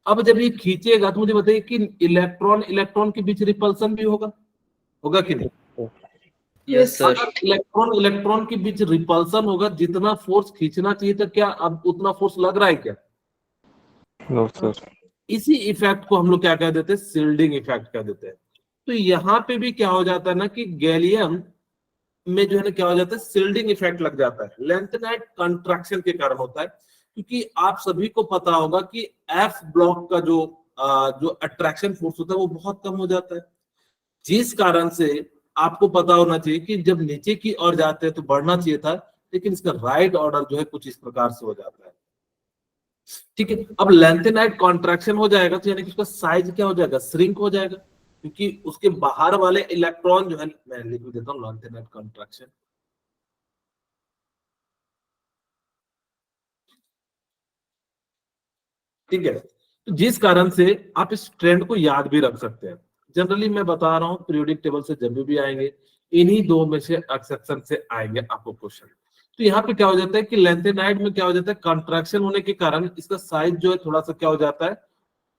अब जब ये खींचेगा तो मुझे बताइए कि इलेक्ट्रॉन इलेक्ट्रॉन के बीच रिपल्सन भी होगा कि नहीं? Yes sir. अगर इलेक्ट्रॉन इलेक्ट्रॉन के बीच रिपल्सन होगा, जितना फोर्स खींचना चाहिए था क्या अब उतना फोर्स लग रहा है क्या? No sir. इसी इफेक्ट को हम लोग क्या कह देते हैं, सिल्डिंग इफेक्ट कह देते हैं। तो यहाँ पे भी क्या हो जाता है ना कि गैलियम में जो है ना क्या हो जाता है, सिल्डिंग इफेक्ट लग जाता है, लैंथेनाइड कंट्रैक्शन के कारण होता है। क्योंकि आप सभी को पता होगा कि एफ ब्लॉक का जो अट्रैक्शन फोर्स होता है वो बहुत कम हो जाता है, जिस कारण से आपको पता होना चाहिए कि जब नीचे की ओर जाते हैं तो बढ़ना चाहिए था, लेकिन इसका राइट ऑर्डर जो है कुछ इस प्रकार से हो जाता है, ठीक है। अब लैंथेनाइड कॉन्ट्रैक्शन हो जाएगा तो यानी कि उसका साइज क्या हो जाएगा, श्रिंक हो जाएगा, क्योंकि उसके बाहर वाले इलेक्ट्रॉन जो है, मैं लिख देता हूं लैंथेनाइड कॉन्ट्रैक्शन, ठीक है। तो जिस कारण से आप इस ट्रेंड को याद भी रख सकते हैं। जनरली मैं बता रहा हूं पीरियोडिक टेबल से जब भी आएंगे इन्हीं दो में से एक्सेप्शन से आएंगे आपको क्वेश्चन। तो यहाँ पे क्या हो जाता है कि लैंथेनाइड में क्या हो जाता है, कॉन्ट्रैक्शन होने के कारण इसका साइज जो है थोड़ा सा क्या हो जाता है,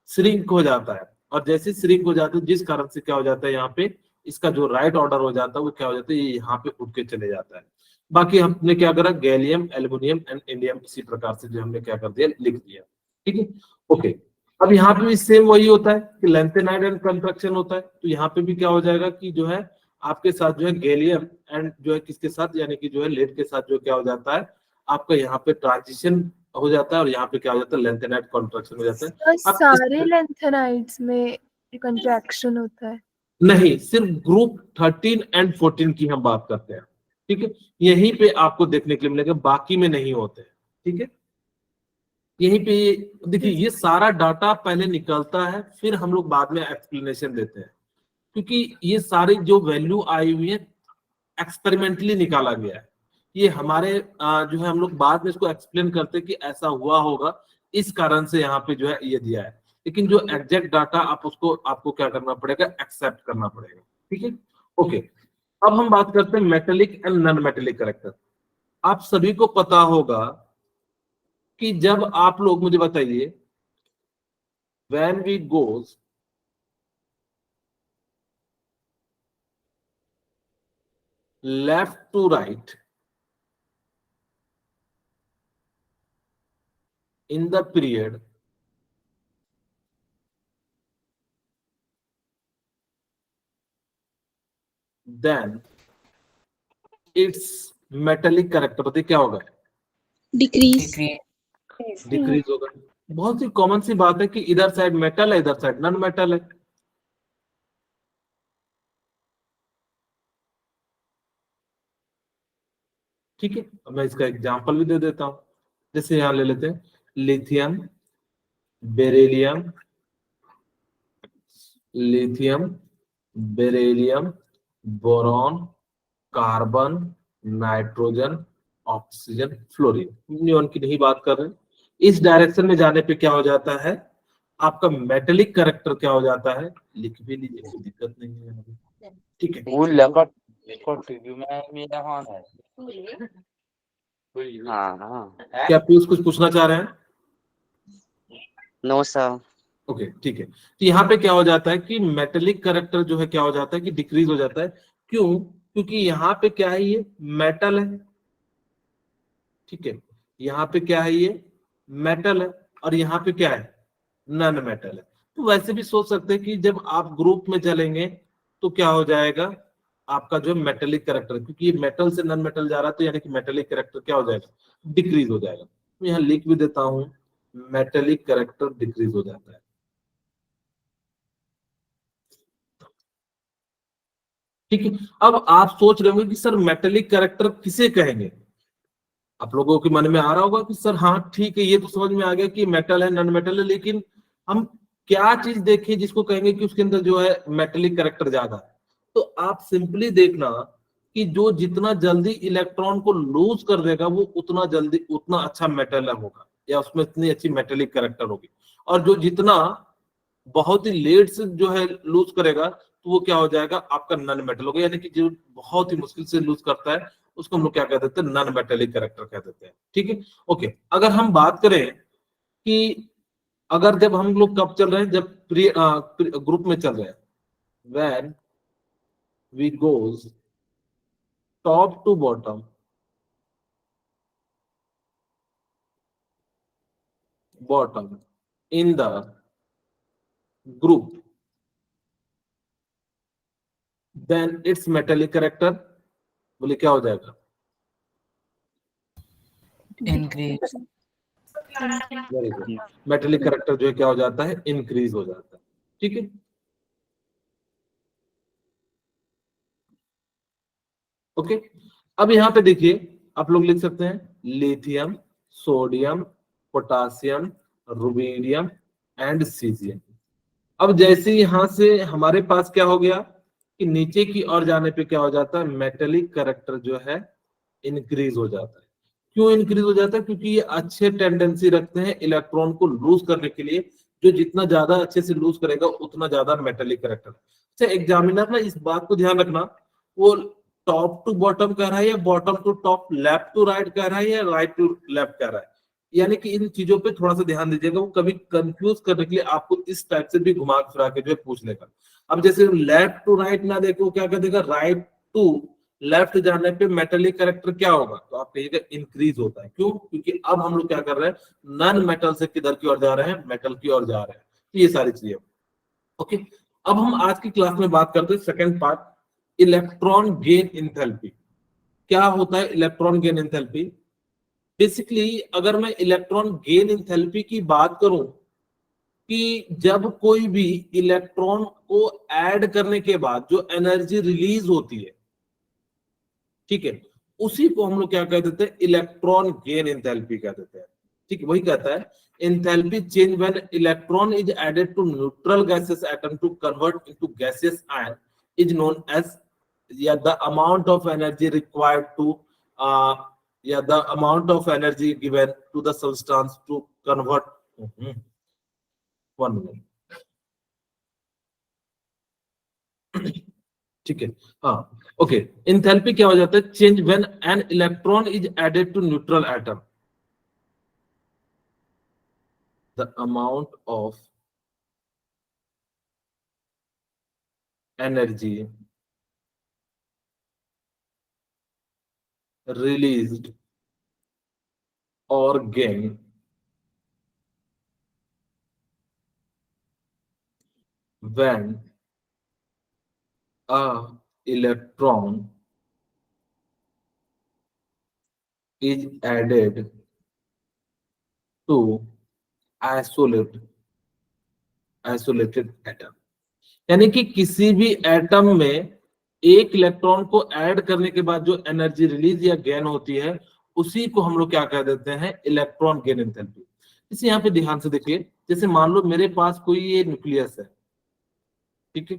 श्रिंक हो जाता है। और जैसे श्रिंक हो जाता है जिस कारण से क्या हो जाता है, यहाँ पे इसका जो राइट ऑर्डर हो जाता है वो क्या हो जाता है, ये यहाँ पे उठ के चले जाता है। बाकी हमने क्या करा, गैलियम, एल्युमिनियम एंड इंडियम इसी प्रकार से जो हमने क्या कर दिया, लिख दिया, ठीक है, ओके। अब यहाँ पे भी सेम वही होता है कि लैंथेनाइड एंड कंट्रैक्शन होता है, तो यहाँ पे भी क्या हो जाएगा कि जो है आपके साथ जो है गैलियम एंड जो है किसके साथ, यानी कि जो है लेड के साथ जो क्या हो जाता है, आपका यहाँ पे ट्रांजिशन हो जाता है और यहाँ पे क्या हो जाता है, लैंथेनाइड कॉन्ट्रैक्शन हो जाता है। तो सारे लेंथेनाइड्स में कंट्रैक्शन होता है? नहीं, सिर्फ ग्रुप 13 एंड 14 की हम बात करते हैं, ठीक है, यहीं पे आपको देखने के लिए मिलेगा, बाकी में नहीं होते हैं, ठीक है। यहीं पे देखिए ये सारा डाटा पहले निकलता है, फिर हम लोग बाद में एक्सप्लेनेशन देते हैं, क्योंकि ये सारी जो वैल्यू आई हुई है एक्सपेरिमेंटली निकाला गया है। ये हमारे जो है हम लोग बाद में इसको एक्सप्लेन करते हैं कि ऐसा हुआ होगा, इस कारण से यहाँ पे जो है ये दिया है, लेकिन जो एग्जैक्ट डाटा आप उसको आपको क्या करना पड़ेगा, एक्सेप्ट करना पड़ेगा, ठीक है, ओके। अब हम बात करते हैं metallic and non metallic character. आप सभी को पता होगा कि जब आप लोग मुझे बताइए, when we goes left to right in the period, then its metallic character बताइए क्या होगा, डिक्रीज। डिक्रीज होगा। बहुत सी कॉमन सी बात है कि इधर साइड मेटल है, इधर साइड नॉन मेटल है, ठीक है। अब मैं इसका एग्जांपल भी दे देता हूं, जैसे यहां ले लेते हैं lithium, beryllium, lithium, beryllium, boron, carbon, nitrogen, oxygen, fluorine, neon की नहीं बात कर रहे हैं। इस डायरेक्शन में जाने पे क्या हो जाता है आपका मेटेलिक कैरेक्टर क्या हो जाता है, लिख भी लीजिए, कोई दिक्कत नहीं है यहाँ पे, ठीक है। क्या पीयूष कुछ पूछना चाह रहे हैं? No sir. ओके ठीक है, तो यहाँ पे क्या हो जाता है कि मेटेलिक कैरेक्टर जो है क्या हो जाता है कि डिक्रीज हो जाता है। क्यों? क्योंकि यहाँ पे क्या है, ये मेटल है, ठीक है, यहाँ पे क्या है, ये मेटल है, और यहाँ पे क्या है, नॉन मेटल है। तो वैसे भी सोच सकते हैं कि जब आप ग्रुप में चलेंगे तो क्या हो जाएगा, आपका जो मेटेलिक कैरेक्टर, क्योंकि ये मेटल से नॉन मेटल जा रहा है, तो यानी कि मेटेलिक कैरेक्टर क्या हो जाएगा, डिक्रीज हो जाएगा। तो यहाँ लिख भी देता हूं, मेटेलिक कैरेक्टर डिक्रीज हो जाता है, ठीक है। अब आप सोच रहे होंगे कि सर मेटेलिक कैरेक्टर किसे कहेंगे, आप लोगों के मन में आ रहा होगा कि सर हाँ ठीक है, ये तो समझ में आ गया कि मेटल है नॉन मेटल है, लेकिन हम क्या चीज देखें जिसको कहेंगे कि उसके अंदर जो है मेटेलिक कैरेक्टर ज्यादा है। तो आप सिंपली देखना कि जो जितना जल्दी इलेक्ट्रॉन को लूज कर देगा वो उतना जल्दी उतना अच्छा मेटल होगा, या उसमें इतनी अच्छी मेटेलिक कैरेक्टर होगी। और जो जितना बहुत ही लेट से जो है लूज करेगा तो वो क्या हो जाएगा, आपका नॉन मेटल होगा, यानी कि जो बहुत ही मुश्किल से लूज करता है उसको हम लोग क्या कह देते हैं, नॉन मेटेलिक कैरेक्टर कह देते हैं, ठीक है। ओके, अगर हम बात करें कि अगर जब हम लोग कब चल रहे हैं, जब ग्रुप में चल रहे हैं, when we goes top to bottom, bottom in the group, then it's metallic character, बोले क्या हो जाएगा, increase. Very good, metallic character जो है क्या हो जाता है, इंक्रीज हो जाता है, ठीक है। ओके, अब यहाँ पे देखिए आप लोग लिख सकते हैं lithium, sodium, potassium, rubidium and caesium. अब जैसे यहां से हमारे पास क्या हो गया कि नीचे की ओर जाने पे क्या हो जाता है, मेटेलिक कैरेक्टर जो है इंक्रीज हो जाता है। क्यों इंक्रीज हो जाता है? क्योंकि ये अच्छे टेंडेंसी रखते हैं इलेक्ट्रॉन को लूज करने के लिए, जो जितना ज्यादा अच्छे से लूज करेगा उतना ज्यादा मेटेलिक कैरेक्टर। अच्छा, एग्जामिनर ना इस बात को ध्यान रखना, वो टॉप टू बॉटम कह रहा है या bottom to top, left to right कह रहा है या राइट टू लेफ्ट कह रहा है, यानी कि इन चीजों पे थोड़ा सा ध्यान दीजिएगा। वो कभी कंफ्यूज करने के लिए आपको इस टाइप से भी घुमा फिरा के जो है पूछ लेगा। अब जैसे लेफ्ट टू राइट ना देखो, क्या कह देगा, राइट टू लेफ्ट जाने पे मेटेलिक कैरेक्टर क्या होगा, तो आप कहिएगा इंक्रीज होता है। क्यों? क्योंकि अब हम लोग क्या कर रहे हैं, नॉन मेटल से किधर की ओर जा रहे हैं, मेटल की ओर जा रहे हैं। तो ये सारी चीजें, ओके। अब हम आज की क्लास में बात करते हैं second part, electron gain enthalpy. क्या होता है इलेक्ट्रॉन गेन एंथैल्पी? बेसिकली अगर मैं इलेक्ट्रॉन गेन एंथैल्पी की बात करूं कि जब कोई भी इलेक्ट्रॉन को ऐड करने के बाद जो एनर्जी रिलीज होती है, ठीक है, उसी को हम लोग क्या कह देते हैं, इलेक्ट्रॉन गेन एंथैल्पी कह देते हैं, ठीक है। वही कहता है enthalpy change when electron is added to neutral gases atom to convert into gaseous ion is known as, या the amount of energy required to या the amount of energy given to the substance to convert, one minute, ठीक है, हाँ, okay. Enthalpy क्या हो जाता है, change when an electron is added to neutral atom, the amount of energy released or gained when a electron is added to isolated atom। यानी कि किसी भी एटम में एक इलेक्ट्रॉन को ऐड करने के बाद जो एनर्जी रिलीज या गेन होती है, उसी को हम लोग क्या कह देते हैं, इलेक्ट्रॉन गेन एंथैल्पी। इसे यहाँ पे ध्यान से देखिए, जैसे मान लो मेरे पास कोई ये न्यूक्लियस है, ठीक है।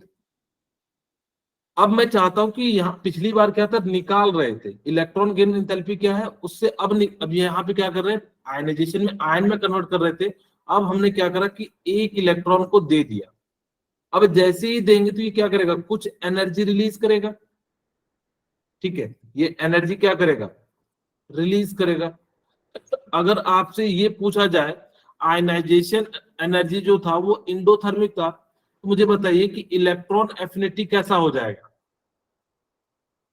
अब मैं चाहता हूं कि यहाँ पिछली बार क्या था, निकाल रहे थे, इलेक्ट्रॉन गेन एंथैल्पी क्या है उससे, अब यहाँ पे क्या कर रहे हैं, आयनाइजेशन में आयन में कन्वर्ट कर रहे थे। अब हमने क्या करा कि एक इलेक्ट्रॉन को दे दिया। अब जैसे ही देंगे तो ये क्या करेगा, कुछ एनर्जी रिलीज करेगा, ठीक है, ये एनर्जी क्या करेगा, रिलीज करेगा। अगर आपसे ये पूछा जाए आयनाइजेशन एनर्जी जो था वो इंडोथर्मिक था, तो मुझे बताइए कि इलेक्ट्रॉन एफिनिटी कैसा हो जाएगा,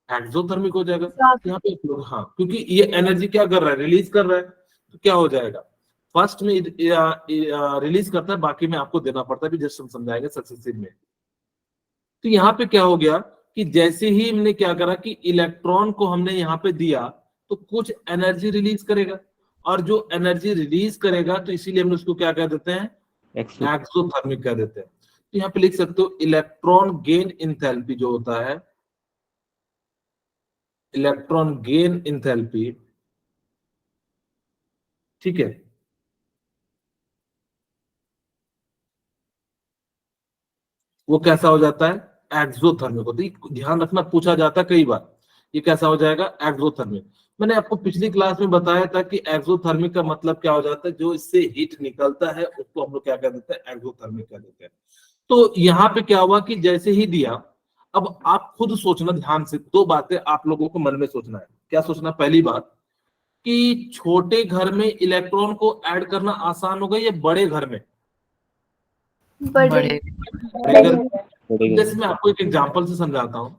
एक्सोथर्मिक हो जाएगा। यहाँ पे हाँ, क्योंकि ये एनर्जी क्या कर रहा है, रिलीज कर रहा है, तो क्या हो जाएगा, फर्स्ट में रिलीज करता है, बाकी में आपको देना पड़ता है, भी जस्ट हम समझाएंगे सक्सेसिव में। तो यहाँ पे क्या हो गया कि जैसे ही हमने क्या करा कि इलेक्ट्रॉन को हमने यहाँ पे दिया तो कुछ एनर्जी रिलीज करेगा, और जो एनर्जी रिलीज करेगा तो इसीलिए हम उसको क्या कह देते हैं, एक्सोथर्मिक कह देते हैं। तो यहाँ पे लिख सकते हो इलेक्ट्रॉन गेन इंथैल्पी जो होता है, इलेक्ट्रॉन गेन इंथैल्पी, ठीक है, वो कैसा हो जाता है, एक्सोथर्मिक होता है। ध्यान रखना, पूछा जाता है कई बार, ये कैसा हो जाएगा, एक्सोथर्मिक। मैंने आपको पिछली क्लास में बताया था कि एक्सोथर्मिक का मतलब क्या हो जाता है, जो इससे हीट निकलता है उसको हम लोग क्या कह देते हैं, एक्सोथर्मिक कह देते हैं। तो यहाँ पे क्या हुआ कि जैसे ही दिया, अब आप खुद सोचना ध्यान से, दो बातें आप लोगों को मन में सोचना है। क्या सोचना, पहली बात कि छोटे घर में इलेक्ट्रॉन को ऐड करना आसान होगा या बड़े घर में, बड़े। जैसे मैं आपको एक एग्जांपल से समझाता हूँ।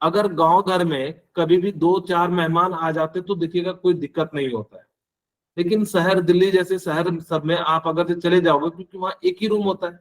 अगर गांव घर में कभी भी 2-4 मेहमान आ जाते तो देखिएगा कोई दिक्कत नहीं होता है, लेकिन शहर, दिल्ली जैसे शहर सब में आप अगर चले जाओगे, क्योंकि वहां एक ही रूम होता है,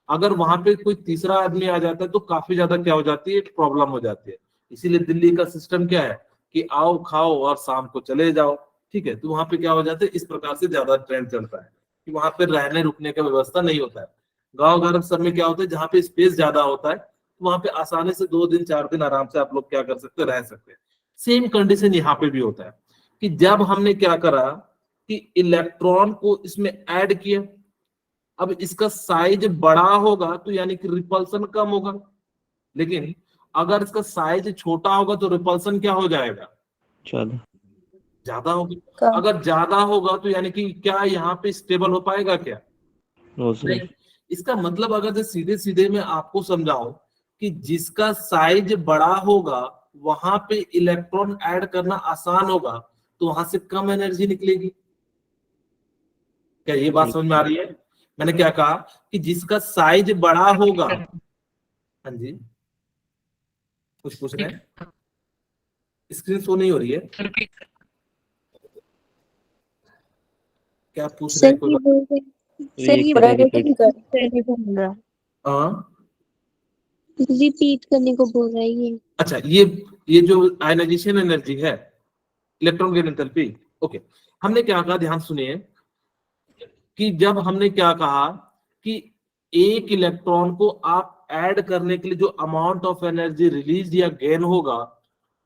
अगर वहां पे कोई तीसरा आदमी आ जाता है तो काफी ज्यादा क्या हो जाती है, प्रॉब्लम हो जाती है। इसीलिए दिल्ली का सिस्टम क्या है कि आओ खाओ और शाम को चले जाओ, ठीक है। तो वहां पे क्या हो जाता है, इस प्रकार से ज्यादा ट्रेंड चलता है कि वहां पे रहने रुकने का व्यवस्था नहीं होता है। गाँव घर सब में क्या होता है, जहाँ पे स्पेस ज्यादा होता है तो वहां पे आसानी से 2 दिन 4 दिन आराम से आप लोग क्या कर सकते हैं, रह सकते हैं। सेम कंडीशन यहाँ पे भी होता है कि जब हमने क्या करा कि इलेक्ट्रॉन को इसमें ऐड किया, अब इसका साइज बड़ा होगा तो यानी कि रिपल्सन कम होगा, लेकिन अगर इसका साइज छोटा होगा तो रिपल्सन क्या हो जाएगा, ज्यादा होगा। अगर ज्यादा होगा तो यानी कि क्या यहाँ पे स्टेबल हो पाएगा क्या, नहीं। इसका मतलब अगर जो सीधे सीधे मैं आपको समझाऊं कि जिसका साइज बड़ा होगा वहां पे इलेक्ट्रॉन ऐड करना आसान होगा, तो वहां से कम एनर्जी निकलेगी। क्या ये बात समझ में आ रही है? मैंने क्या कहा कि जिसका साइज बड़ा होगा, हाँ जी, कुछ पूछ रहे हैं, स्क्रीन शो नहीं हो रही है, क्या पूछ रहे हैं? सर ये रिपीट करने को बोल रहा है ये। अच्छा, ये जो आयनाइजेशन एनर्जी है, इलेक्ट्रॉन गेन एंथैल्पी, ओके। हमने क्या कहा, ध्यान सुनिए, कि जब हमने क्या कहा कि एक इलेक्ट्रॉन को आप ऐड करने के लिए जो अमाउंट ऑफ एनर्जी रिलीज या गेन होगा,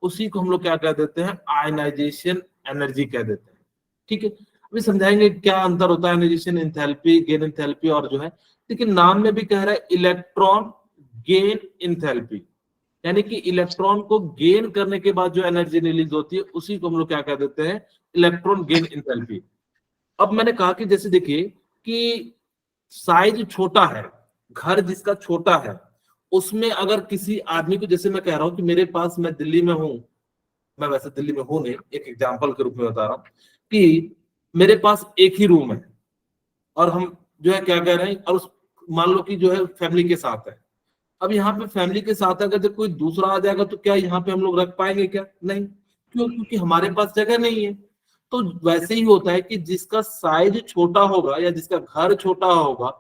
उसी को हम लोग क्या कह देते हैं, आयनाइजेशन एनर्जी कह देते हैं, ठीक है। अभी समझाएंगे क्या अंतर होता है आयनाइजेशन एंथैल्पी, गेन एंथैल्पी और जो है, लेकिन नाम में भी कह रहा है इलेक्ट्रॉन गेन एंथैल्पी, यानी कि इलेक्ट्रॉन को गेन करने के बाद जो एनर्जी रिलीज होती है उसी को हम लोग क्या कह देते हैं, इलेक्ट्रॉन गेन एंथैल्पी। अब मैंने कहा कि जैसे देखिए कि साइज छोटा है, घर जिसका छोटा है, उसमें अगर किसी आदमी को, जैसे मैं कह रहा हूं कि मेरे पास, मैं दिल्ली में हूं, मैं वैसे दिल्ली में हूं नहीं, एक एग्जांपल के रूप में बता रहा हूं कि मेरे पास एक ही रूम है और हम जो है क्या कह रहे हैं, और उस मान लो कि जो है फैमिली के साथ है। अब यहाँ पे फैमिली के साथ अगर जब कोई दूसरा आ जाएगा तो क्या यहाँ पे हम लोग रख पाएंगे क्या, नहीं, क्यों, क्योंकि हमारे पास जगह नहीं है। तो वैसे ही होता है कि जिसका साइज छोटा होगा या जिसका घर छोटा होगा,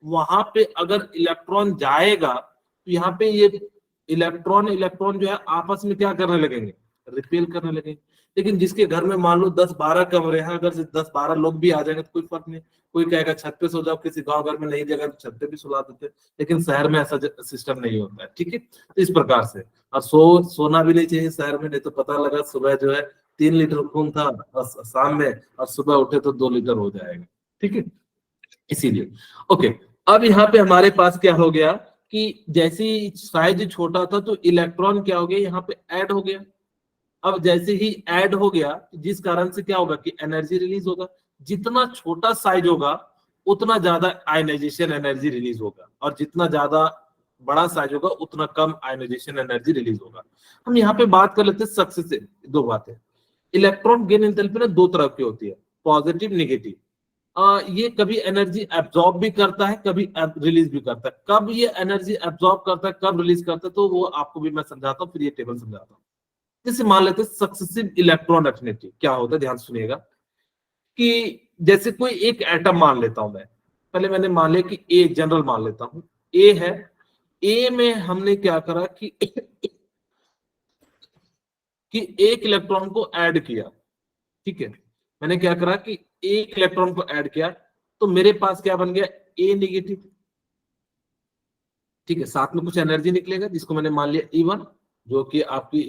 वहां पे अगर इलेक्ट्रॉन जाएगा तो यहाँ पे ये इलेक्ट्रॉन जो है आपस में क्या करने लगेंगे, रिपेल करने लगेंगे। लेकिन जिसके घर में मान लो 10-12 कमरे हैं, अगर 10-12 लोग भी आ जाएंगे तो कोई फर्क नहीं, कोई कहेगा छत पे सो जाओ, किसी गांव घर में नहीं जगह तो छत पे भी सुला देते, लेकिन शहर में ऐसा सिस्टम नहीं होता है, ठीक है। तो इस प्रकार से, और सोना भी नहीं चाहिए शहर में, नहीं तो पता लगा सुबह जो है 3 लीटर खून था और शाम में, और सुबह उठे तो 2 लीटर हो जाएगा, ठीक है। इसीलिए ओके, अब यहाँ पे हमारे पास क्या हो गया कि जैसे ही साइज छोटा था तो इलेक्ट्रॉन क्या हो गया, यहाँ पे ऐड हो गया। अब जैसे ही ऐड हो गया, जिस कारण से क्या होगा कि एनर्जी रिलीज होगा। जितना छोटा साइज होगा उतना ज्यादा आयनाइजेशन एनर्जी रिलीज होगा, और जितना ज्यादा बड़ा साइज होगा उतना कम आयनाइजेशन एनर्जी रिलीज होगा। हम यहाँ पे बात कर लेते हैं सक्सेसिव। दो बातें, इलेक्ट्रॉन गेन एंथैल्पी ना दो तरह की होती है, पॉजिटिव नेगेटिव। ये कभी एनर्जी एब्जॉर्ब भी करता है, कभी रिलीज भी करता है। कब ये एनर्जी एब्जॉर्ब करता है, कब रिलीज करता है, तो वो आपको भी मैं समझाता हूँ, फिर ये टेबल समझाता हूँ। जैसे मान लेते हैं सक्सेसिव इलेक्ट्रॉन एफिनिटी क्या होता है, ध्यान सुनिएगा। कि जैसे कोई एक एटम मान लेता हूं मैं, पहले मैंने मान लिया कि ए, जनरल मान लेता हूं ए है। ए में हमने क्या करा कि एक इलेक्ट्रॉन को ऐड किया, ठीक है। मैंने क्या करा कि एक इलेक्ट्रॉन को ऐड किया, तो मेरे पास क्या बन गया, ए नेगेटिव, ठीक है। साथ में कुछ एनर्जी निकलेगा जिसको मैंने मान लिया E1, जो कि आपकी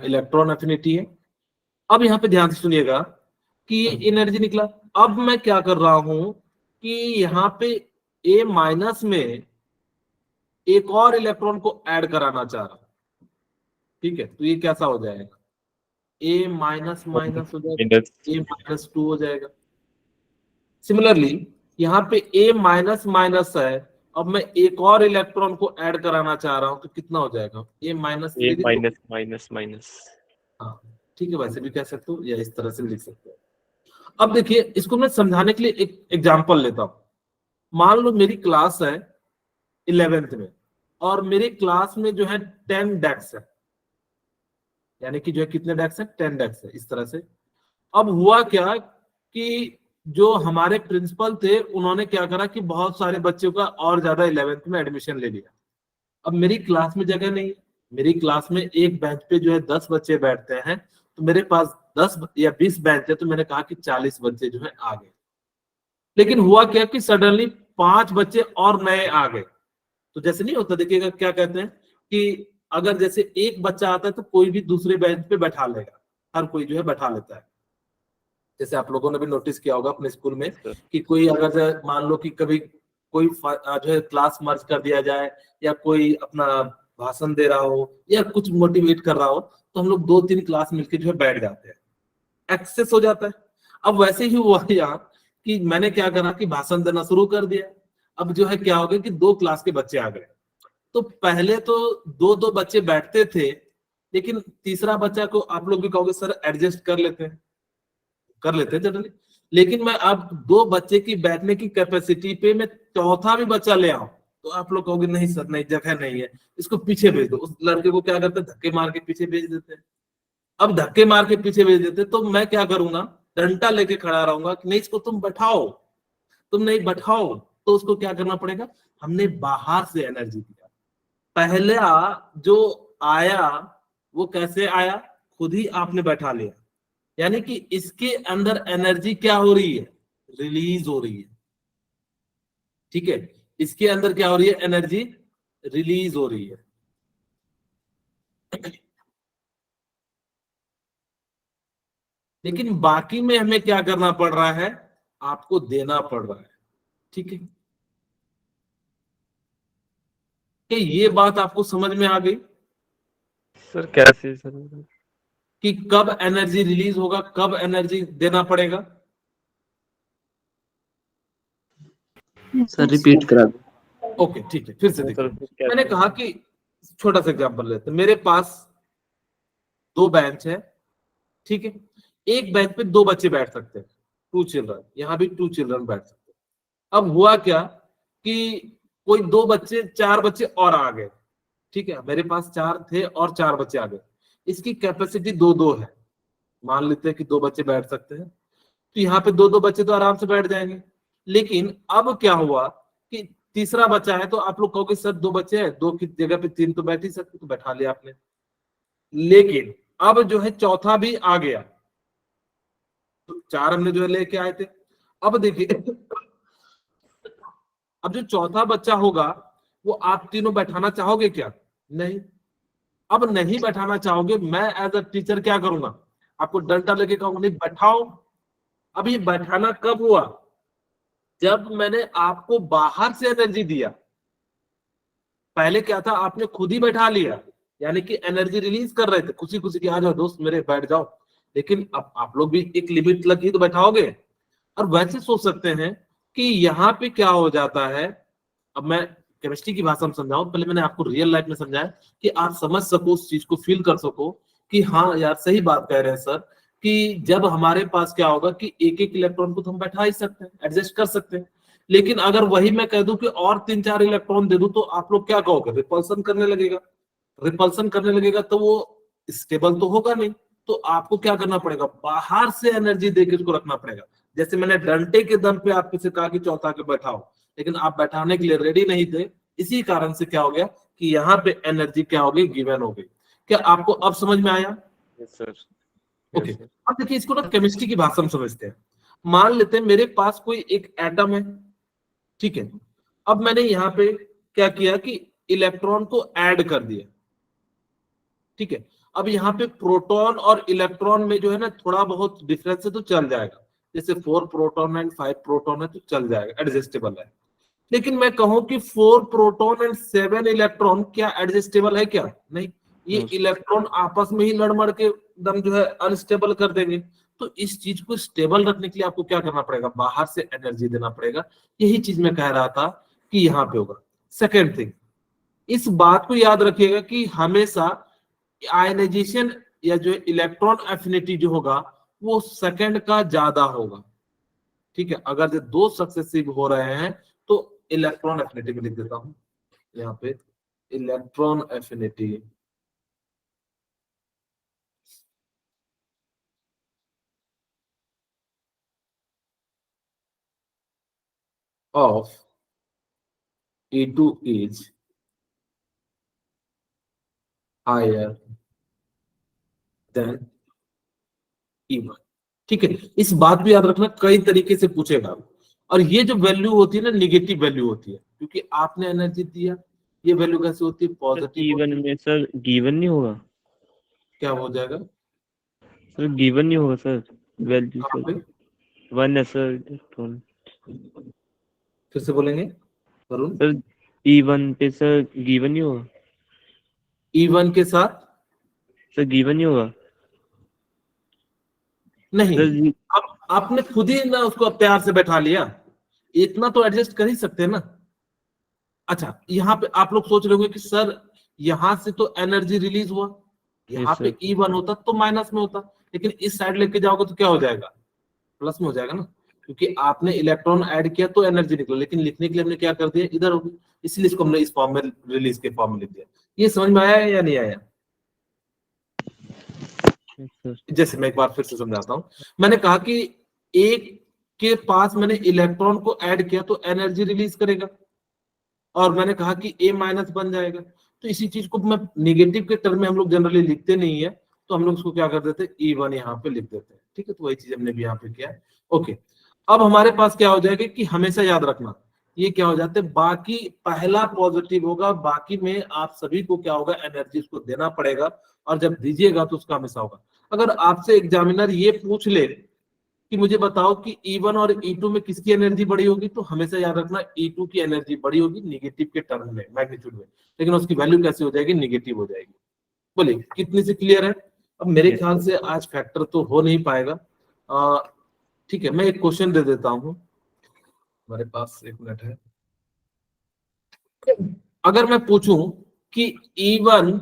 इलेक्ट्रॉन एफिनिटी है। अब यहाँ पे ध्यान से सुनिएगा कि ये एनर्जी निकला। अब मैं क्या कर रहा हूं कि यहाँ पे ए माइनस में एक और इलेक्ट्रॉन को ऐड कराना चाह रहा हूं, ठीक है। तो ये कैसा हो जाएगा, ए माइनस माइनस हो जाएगा, ए माइनस 2 हो जाएगा। सिमिलरली यहाँ पे ए माइनस माइनस है, अब मैं एक और इलेक्ट्रॉन को ऐड कराना चाह रहा हूं, तो कितना हो जाएगा, ए माइनस माइनस। हाँ ठीक है, वैसे भी कह सकते हो या इस तरह से भी लिख सकते हो। अब देखिए, इसको मैं समझाने के लिए एक एग्जांपल लेता हूं। मान लो मेरी क्लास है 11th में, और मेरे क्लास में जो है 10 डेस्क है, यानी कि जो है कितने डेस्क है, 10 डेस्क है, इस तरह से। अब हुआ क्या कि जो हमारे प्रिंसिपल थे उन्होंने क्या करा कि बहुत सारे बच्चों का और ज्यादा 11th में एडमिशन ले लिया। अब मेरी क्लास में जगह नहीं है, मेरी क्लास में एक बेंच पे जो है 10 बच्चे बैठते हैं, तो मेरे पास 10 या 20 बेंच है, तो मैंने कहा कि 40 बच्चे जो है आ गए। लेकिन हुआ क्या कि सडनली 5 बच्चे और नए आ गए। तो जैसे नहीं होता, देखिएगा क्या कहते हैं कि अगर जैसे एक बच्चा आता है तो कोई भी दूसरे बेंच पे बैठा लेगा, हर कोई जो है बैठा लेता है। जैसे आप लोगों ने भी नोटिस किया होगा अपने स्कूल में कि कोई अगर मान लो कि कभी कोई जो है क्लास मर्ज कर दिया जाए, या कोई अपना भाषण दे रहा हो या कुछ मोटिवेट कर रहा हो, तो हम लोग 2-3 क्लास मिलकर जो है बैठ जाते हैं, एक्सेस हो जाता है। अब वैसे ही हुआ यहाँ कि मैंने क्या करा कि भाषण देना शुरू कर दिया। अब जो है क्या हो गया कि 2 क्लास के बच्चे आ गए। तो पहले तो 2-2 बच्चे बैठते थे, लेकिन तीसरा बच्चा को आप लोग भी कहोगे सर एडजस्ट कर लेते हैं जनरली। लेकिन मैं अब 2 बच्चे की बैठने की कैपेसिटी पे मैं चौथा भी बच्चा ले आऊं, तो आप लोग कहोगे नहीं सर, नहीं जगह नहीं है, इसको पीछे भेज दो। उस लड़के को क्या करते हैं, धक्के मार के पीछे भेज देते हैं। अब धक्के मार के पीछे भेज देते तो मैं क्या करूंगा, डंडा लेके खड़ा रहूंगा कि नहीं इसको तुम बैठाओ, तुम नहीं बैठाओ तो उसको क्या करना पड़ेगा। हमने बाहर से एनर्जी दिया। पहला जो आया वो कैसे आया, खुद ही आपने बैठा लिया, यानी कि इसके अंदर एनर्जी क्या हो रही है, रिलीज हो रही है, ठीक है। इसके अंदर क्या हो रही है, एनर्जी रिलीज हो रही है। लेकिन बाकी में हमें क्या करना पड़ रहा है, आपको देना पड़ रहा है, ठीक है। कि ये बात आपको समझ में आ गई सर कैसे सर? कि कब एनर्जी रिलीज होगा, कब एनर्जी देना पड़ेगा। सर रिपीट करा दो। ओके ठीक है, फिर से देखिए। सर मैंने कहा कि छोटा सा एग्जांपल लेते हैं। मेरे पास 2 बेंच है, ठीक है। एक बेंच पे 2 बच्चे बैठ सकते हैं, 2 चिल्ड्रन, यहाँ भी 2 चिल्ड्रन बैठ सकते हैं। अब हुआ क्या कि कोई 2 बच्चे 4 बच्चे और आ गए, ठीक है। मेरे पास 4 थे और 4 बच्चे आ गए। इसकी कैपेसिटी 2-2 है, मान लेते हैं कि 2 बच्चे बैठ सकते हैं, तो यहाँ पे 2-2 बच्चे तो आराम से बैठ जाएंगे। लेकिन अब क्या हुआ कि तीसरा बच्चा है, तो आप लोग कहोगे सर 2 बच्चे हैं, 2 की जगह पे 3 तो बैठ ही सकते, तो बैठा लिया आपने। लेकिन अब जो है चौथा भी आ गया, तो 4 हमने जो है लेके आए थे। अब देखिए, अब जो चौथा बच्चा होगा वो आप तीनों बैठाना चाहोगे क्या, नहीं। अब नहीं बैठाना चाहोगे, मैं एज अ टीचर क्या करूंगा, आपको डंडा लेके कहूंगा नहीं बैठाओ। अब ये बैठाना कब हुआ, जब मैंने आपको बाहर से एनर्जी दिया। पहले क्या था, आपने खुद ही बैठा लिया, यानी कि एनर्जी रिलीज कर रहे थे, खुशी खुशी की आ जाओ दोस्त मेरे बैठ जाओ। लेकिन अब आप लोग भी एक लिमिट लगी तो बैठाओगे। और वैसे सोच सकते हैं कि यहाँ पे क्या हो जाता है, अब मैं केमिस्ट्री की भाषा में समझाऊं, पहले मैंने आपको रियल लाइफ में समझाया कि आप समझ सको, उस चीज को फील कर सको कि हाँ यार सही बात कह रहे हैं सर, कि जब हमारे पास क्या होगा कि एक एक इलेक्ट्रॉन को तो हम बैठा ही सकते हैं, एडजस्ट कर सकते हैं, लेकिन अगर वही मैं कह दूं कि और 3-4 इलेक्ट्रॉन दे दूं तो आप लोग क्या कहोगे, रिपल्सन करने लगेगा। रिपल्सन करने लगेगा तो वो स्टेबल तो होगा नहीं, तो आपको क्या करना पड़ेगा, बाहर से एनर्जी देकर इसको रखना पड़ेगा। जैसे मैंने डंडे के दम पे आपसे कहा कि चौथा के बैठाओ, लेकिन आप बैठाने के लिए रेडी नहीं थे, इसी कारण से क्या हो गया कि यहाँ पे एनर्जी क्या हो गई, गिवन हो गई। क्या आपको अब समझ में आया? Yes sir. ओके, अब देखिए इसको ना केमिस्ट्री की भाषा में समझते हैं। मान लेते हैं मेरे पास कोई एक एटम है, ठीक है, अब मैंने यहाँ पे क्या किया कि इलेक्ट्रॉन को ऐड कर दिया, ठीक है। अब यहाँ पे प्रोटॉन और इलेक्ट्रॉन में जो है ना थोड़ा बहुत डिफरेंस है तो चल जाएगा, जैसे 4 प्रोटॉन एंड 5 प्रोटॉन है तो चल जाएगा, एडजस्टेबल है। लेकिन मैं कहूं कि 4 प्रोटॉन एंड 7 इलेक्ट्रॉन क्या एडजस्टेबल है? क्या नहीं, ये इलेक्ट्रॉन आपस में ही लड़ के दम जो है अनस्टेबल कर देंगे। तो इस चीज को स्टेबल रखने के लिए आपको क्या करना पड़ेगा, बाहर से एनर्जी देना पड़ेगा। यही चीज मैं कह रहा था कि यहाँ पे होगा। सेकेंड थिंग, इस बात को याद रखिएगा कि हमेशा आयनाइजेशन या जो इलेक्ट्रॉन एफिनिटी जो होगा वो सेकंड का ज्यादा होगा, ठीक है। अगर जो 2 सक्सेसिव हो रहे हैं तो इलेक्ट्रॉन एफिनिटी में लिख देता हूं यहाँ पे, electron affinity of E2 is higher than E1, ठीक है। इस बात भी याद रखना, कई तरीके से पूछेगा। और ये जो वैल्यू होती है ना, निगेटिव वैल्यू होती है, क्योंकि आपने एनर्जी दिया। ये वैल्यू कैसे होती है, पॉजिटिव गिवन में सर गिवन नहीं होगा, क्या हो जाएगा, सर गिवन नहीं होगा सर, वैल्यू कहाँ सर पे, 1 है सर इलेक्ट्रॉन। फिर से बोलेंगे वरुण? सर E1 पे सर गिवन नहीं होगा, E1 के साथ सर गिवन नहीं होगा नहीं, सर। आप आपने खुद ही ना उसको प्यार से बैठा लिया, इतना तो एडजस्ट कर ही सकते हैं ना। अच्छा, यहाँ पे आप लोग सोच रहे होंगे कि सर यहाँ से तो एनर्जी रिलीज हुआ, यहाँ यस पे सर। E1 होता तो माइनस में होता, लेकिन इस साइड लेके जाओगे तो क्या हो जाएगा, प्लस में हो जाएगा ना, क्योंकि आपने इलेक्ट्रॉन ऐड किया तो एनर्जी निकला, लेकिन लिखने के लिए हमने क्या कर दिया, इधर होगी, इसलिए इसको हमने इस फॉर्म में, रिलीज के फॉर्म में लिख दिया। ये समझ में आया है या नहीं आया? Yes sir. जैसे मैं एक बार फिर से समझाता हूं, मैंने कहा कि एक के पास मैंने इलेक्ट्रॉन को ऐड किया तो एनर्जी रिलीज करेगा, और मैंने कहा कि A माइनस बन जाएगा। तो इसी चीज को मैं निगेटिव के टर्म में हम लोग जनरली लिखते नहीं है, तो हम लोग उसको क्या कर देते हैं, E1 यहाँ पे लिख देते हैं, ठीक है। तो वही चीज हमने भी यहाँ पे किया। ओके, अब हमारे पास क्या हो जाएगा कि हमेशा याद रखना, ये क्या हो जाते हैं, बाकी पहला पॉजिटिव होगा, बाकी में आप सभी को क्या होगा, एनर्जी उसको देना पड़ेगा, और जब दीजिएगा तो उसका हमेशा होगा। अगर आपसे एग्जामिनर ये पूछ ले कि मुझे बताओ कि E1 और E2 में किसकी एनर्जी बड़ी होगी, तो हमेशा याद रखना E2 की एनर्जी बड़ी होगी निगेटिव के टर्म में, मैग्नीट्यूड में, लेकिन उसकी वैल्यू कैसे हो जाएगी, निगेटिव हो जाएगी। बोलिए कितनी से क्लियर है? अब मेरे ख्याल से आज फैक्टर तो हो नहीं पाएगा, ठीक है। मैं एक क्वेश्चन दे देता हूं, हमारे पास 1 मिनट है। अगर मैं पूछूं कि E1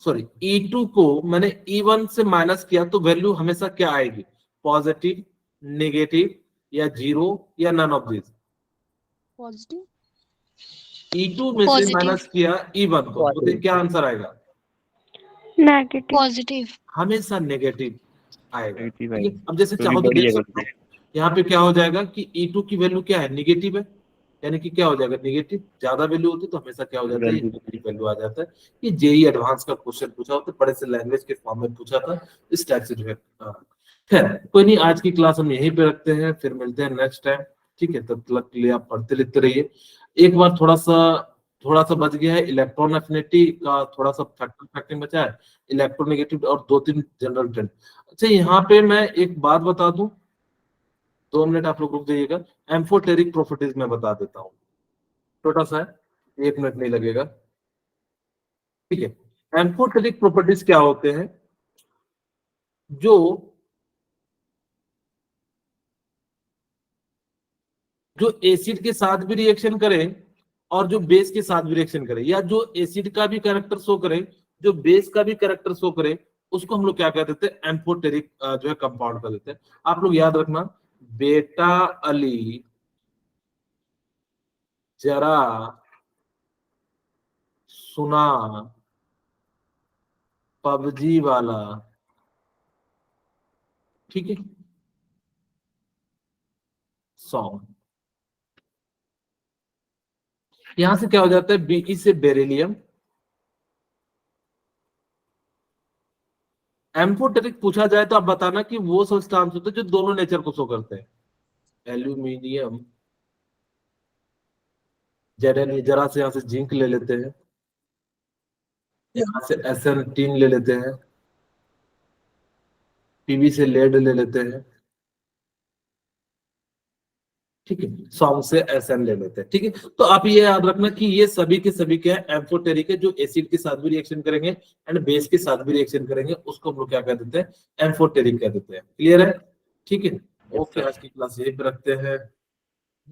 सॉरी E2 को मैंने E1 से माइनस किया तो वैल्यू हमेशा क्या आएगी, पॉजिटिव, नेगेटिव, या जीरो, या none of this? Positive. E2 में से Positive. माइनस किया E1 को, तो फिर क्या आंसर आएगा, नेगेटिव। Positive. हमेशा नेगेटिव आएगा, नेगेटिव ठीक है। आएगा, अब जैसे क्योंकि चाहो तो बड़ी देख जगह सकते पे। हो, यहाँ पे क्या हो जाएगा कि E2 की वैल्यू क्या है, निगेटिव है, यानी कि क्या हो जाएगा, निगेटिव। ज्यादा वैल्यू होती तो हमेशा क्या हो जाता है, वैल्यू नेगेटिव वैल्यू आ जाता है। ये जेई एडवांस का क्वेश्चन पूछा होता है, बड़े से लैंग्वेज के फॉर्म में पूछा था, इस टाइप से जो है। खैर कोई नहीं, आज की क्लास हम यहीं पे रखते हैं, फिर मिलते हैं नेक्स्ट टाइम, ठीक है। तब तक के लिए आप पढ़ते लिखते रहिए। एक बार थोड़ा सा बच गया है, इलेक्ट्रॉन एफिनिटी का थोड़ा सा फैक्टिंग बचा है, इलेक्ट्रोनेगेटिव और 2-3 जनरल ट्रेंड। अच्छा, यहाँ पे मैं एक बात बता दूं, 2 मिनट आप लोग रुक जाइएगा, एम्फोटेरिक प्रॉपर्टीज में बता देता हूँ, छोटा सा है, 1 मिनट नहीं लगेगा, ठीक है। एम्फोटेरिक प्रॉपर्टीज क्या होते हैं, जो जो एसिड के साथ भी रिएक्शन करे और जो बेस के साथ भी रिएक्शन करे, या जो एसिड का भी कैरेक्टर शो करे जो बेस का भी कैरेक्टर शो करे, उसको हम लोग क्या कह देते हैं, एम्फोटेरिक जो है कंपाउंड कर देते हैं। आप लोग याद रखना, बेटा अली जरा सुना पबजी वाला, ठीक है, सॉन्ग। यहां से क्या हो जाता है, बी से बेरिलियम। एम्फोटेरिक पूछा जाए तो आप बताना कि वो सब्सटेंस होते हैं जो दोनों नेचर को शो करते हैं, एल्यूमिनियम, जरा से यहां से जिंक ले लेते हैं, यहां से SN3 ले लेते हैं, पीवी से लेड ले लेते हैं, ठीक है, सॉन्ग से SN ले लेते हैं, ठीक है। तो आप ये याद रखना कि ये सभी के सभी क्या है, एम्फोटेरिक है, जो एसिड के साथ भी रिएक्शन करेंगे एंड बेस के साथ भी रिएक्शन करेंगे, उसको हम लोग क्या कह देते हैं, एम्फोटेरिक कह देते हैं। क्लियर है, ठीक है। ओके, आज की क्लास यही पे रखते हैं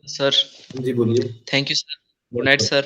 सर जी, बोलिए। Thank you sir, good night sir.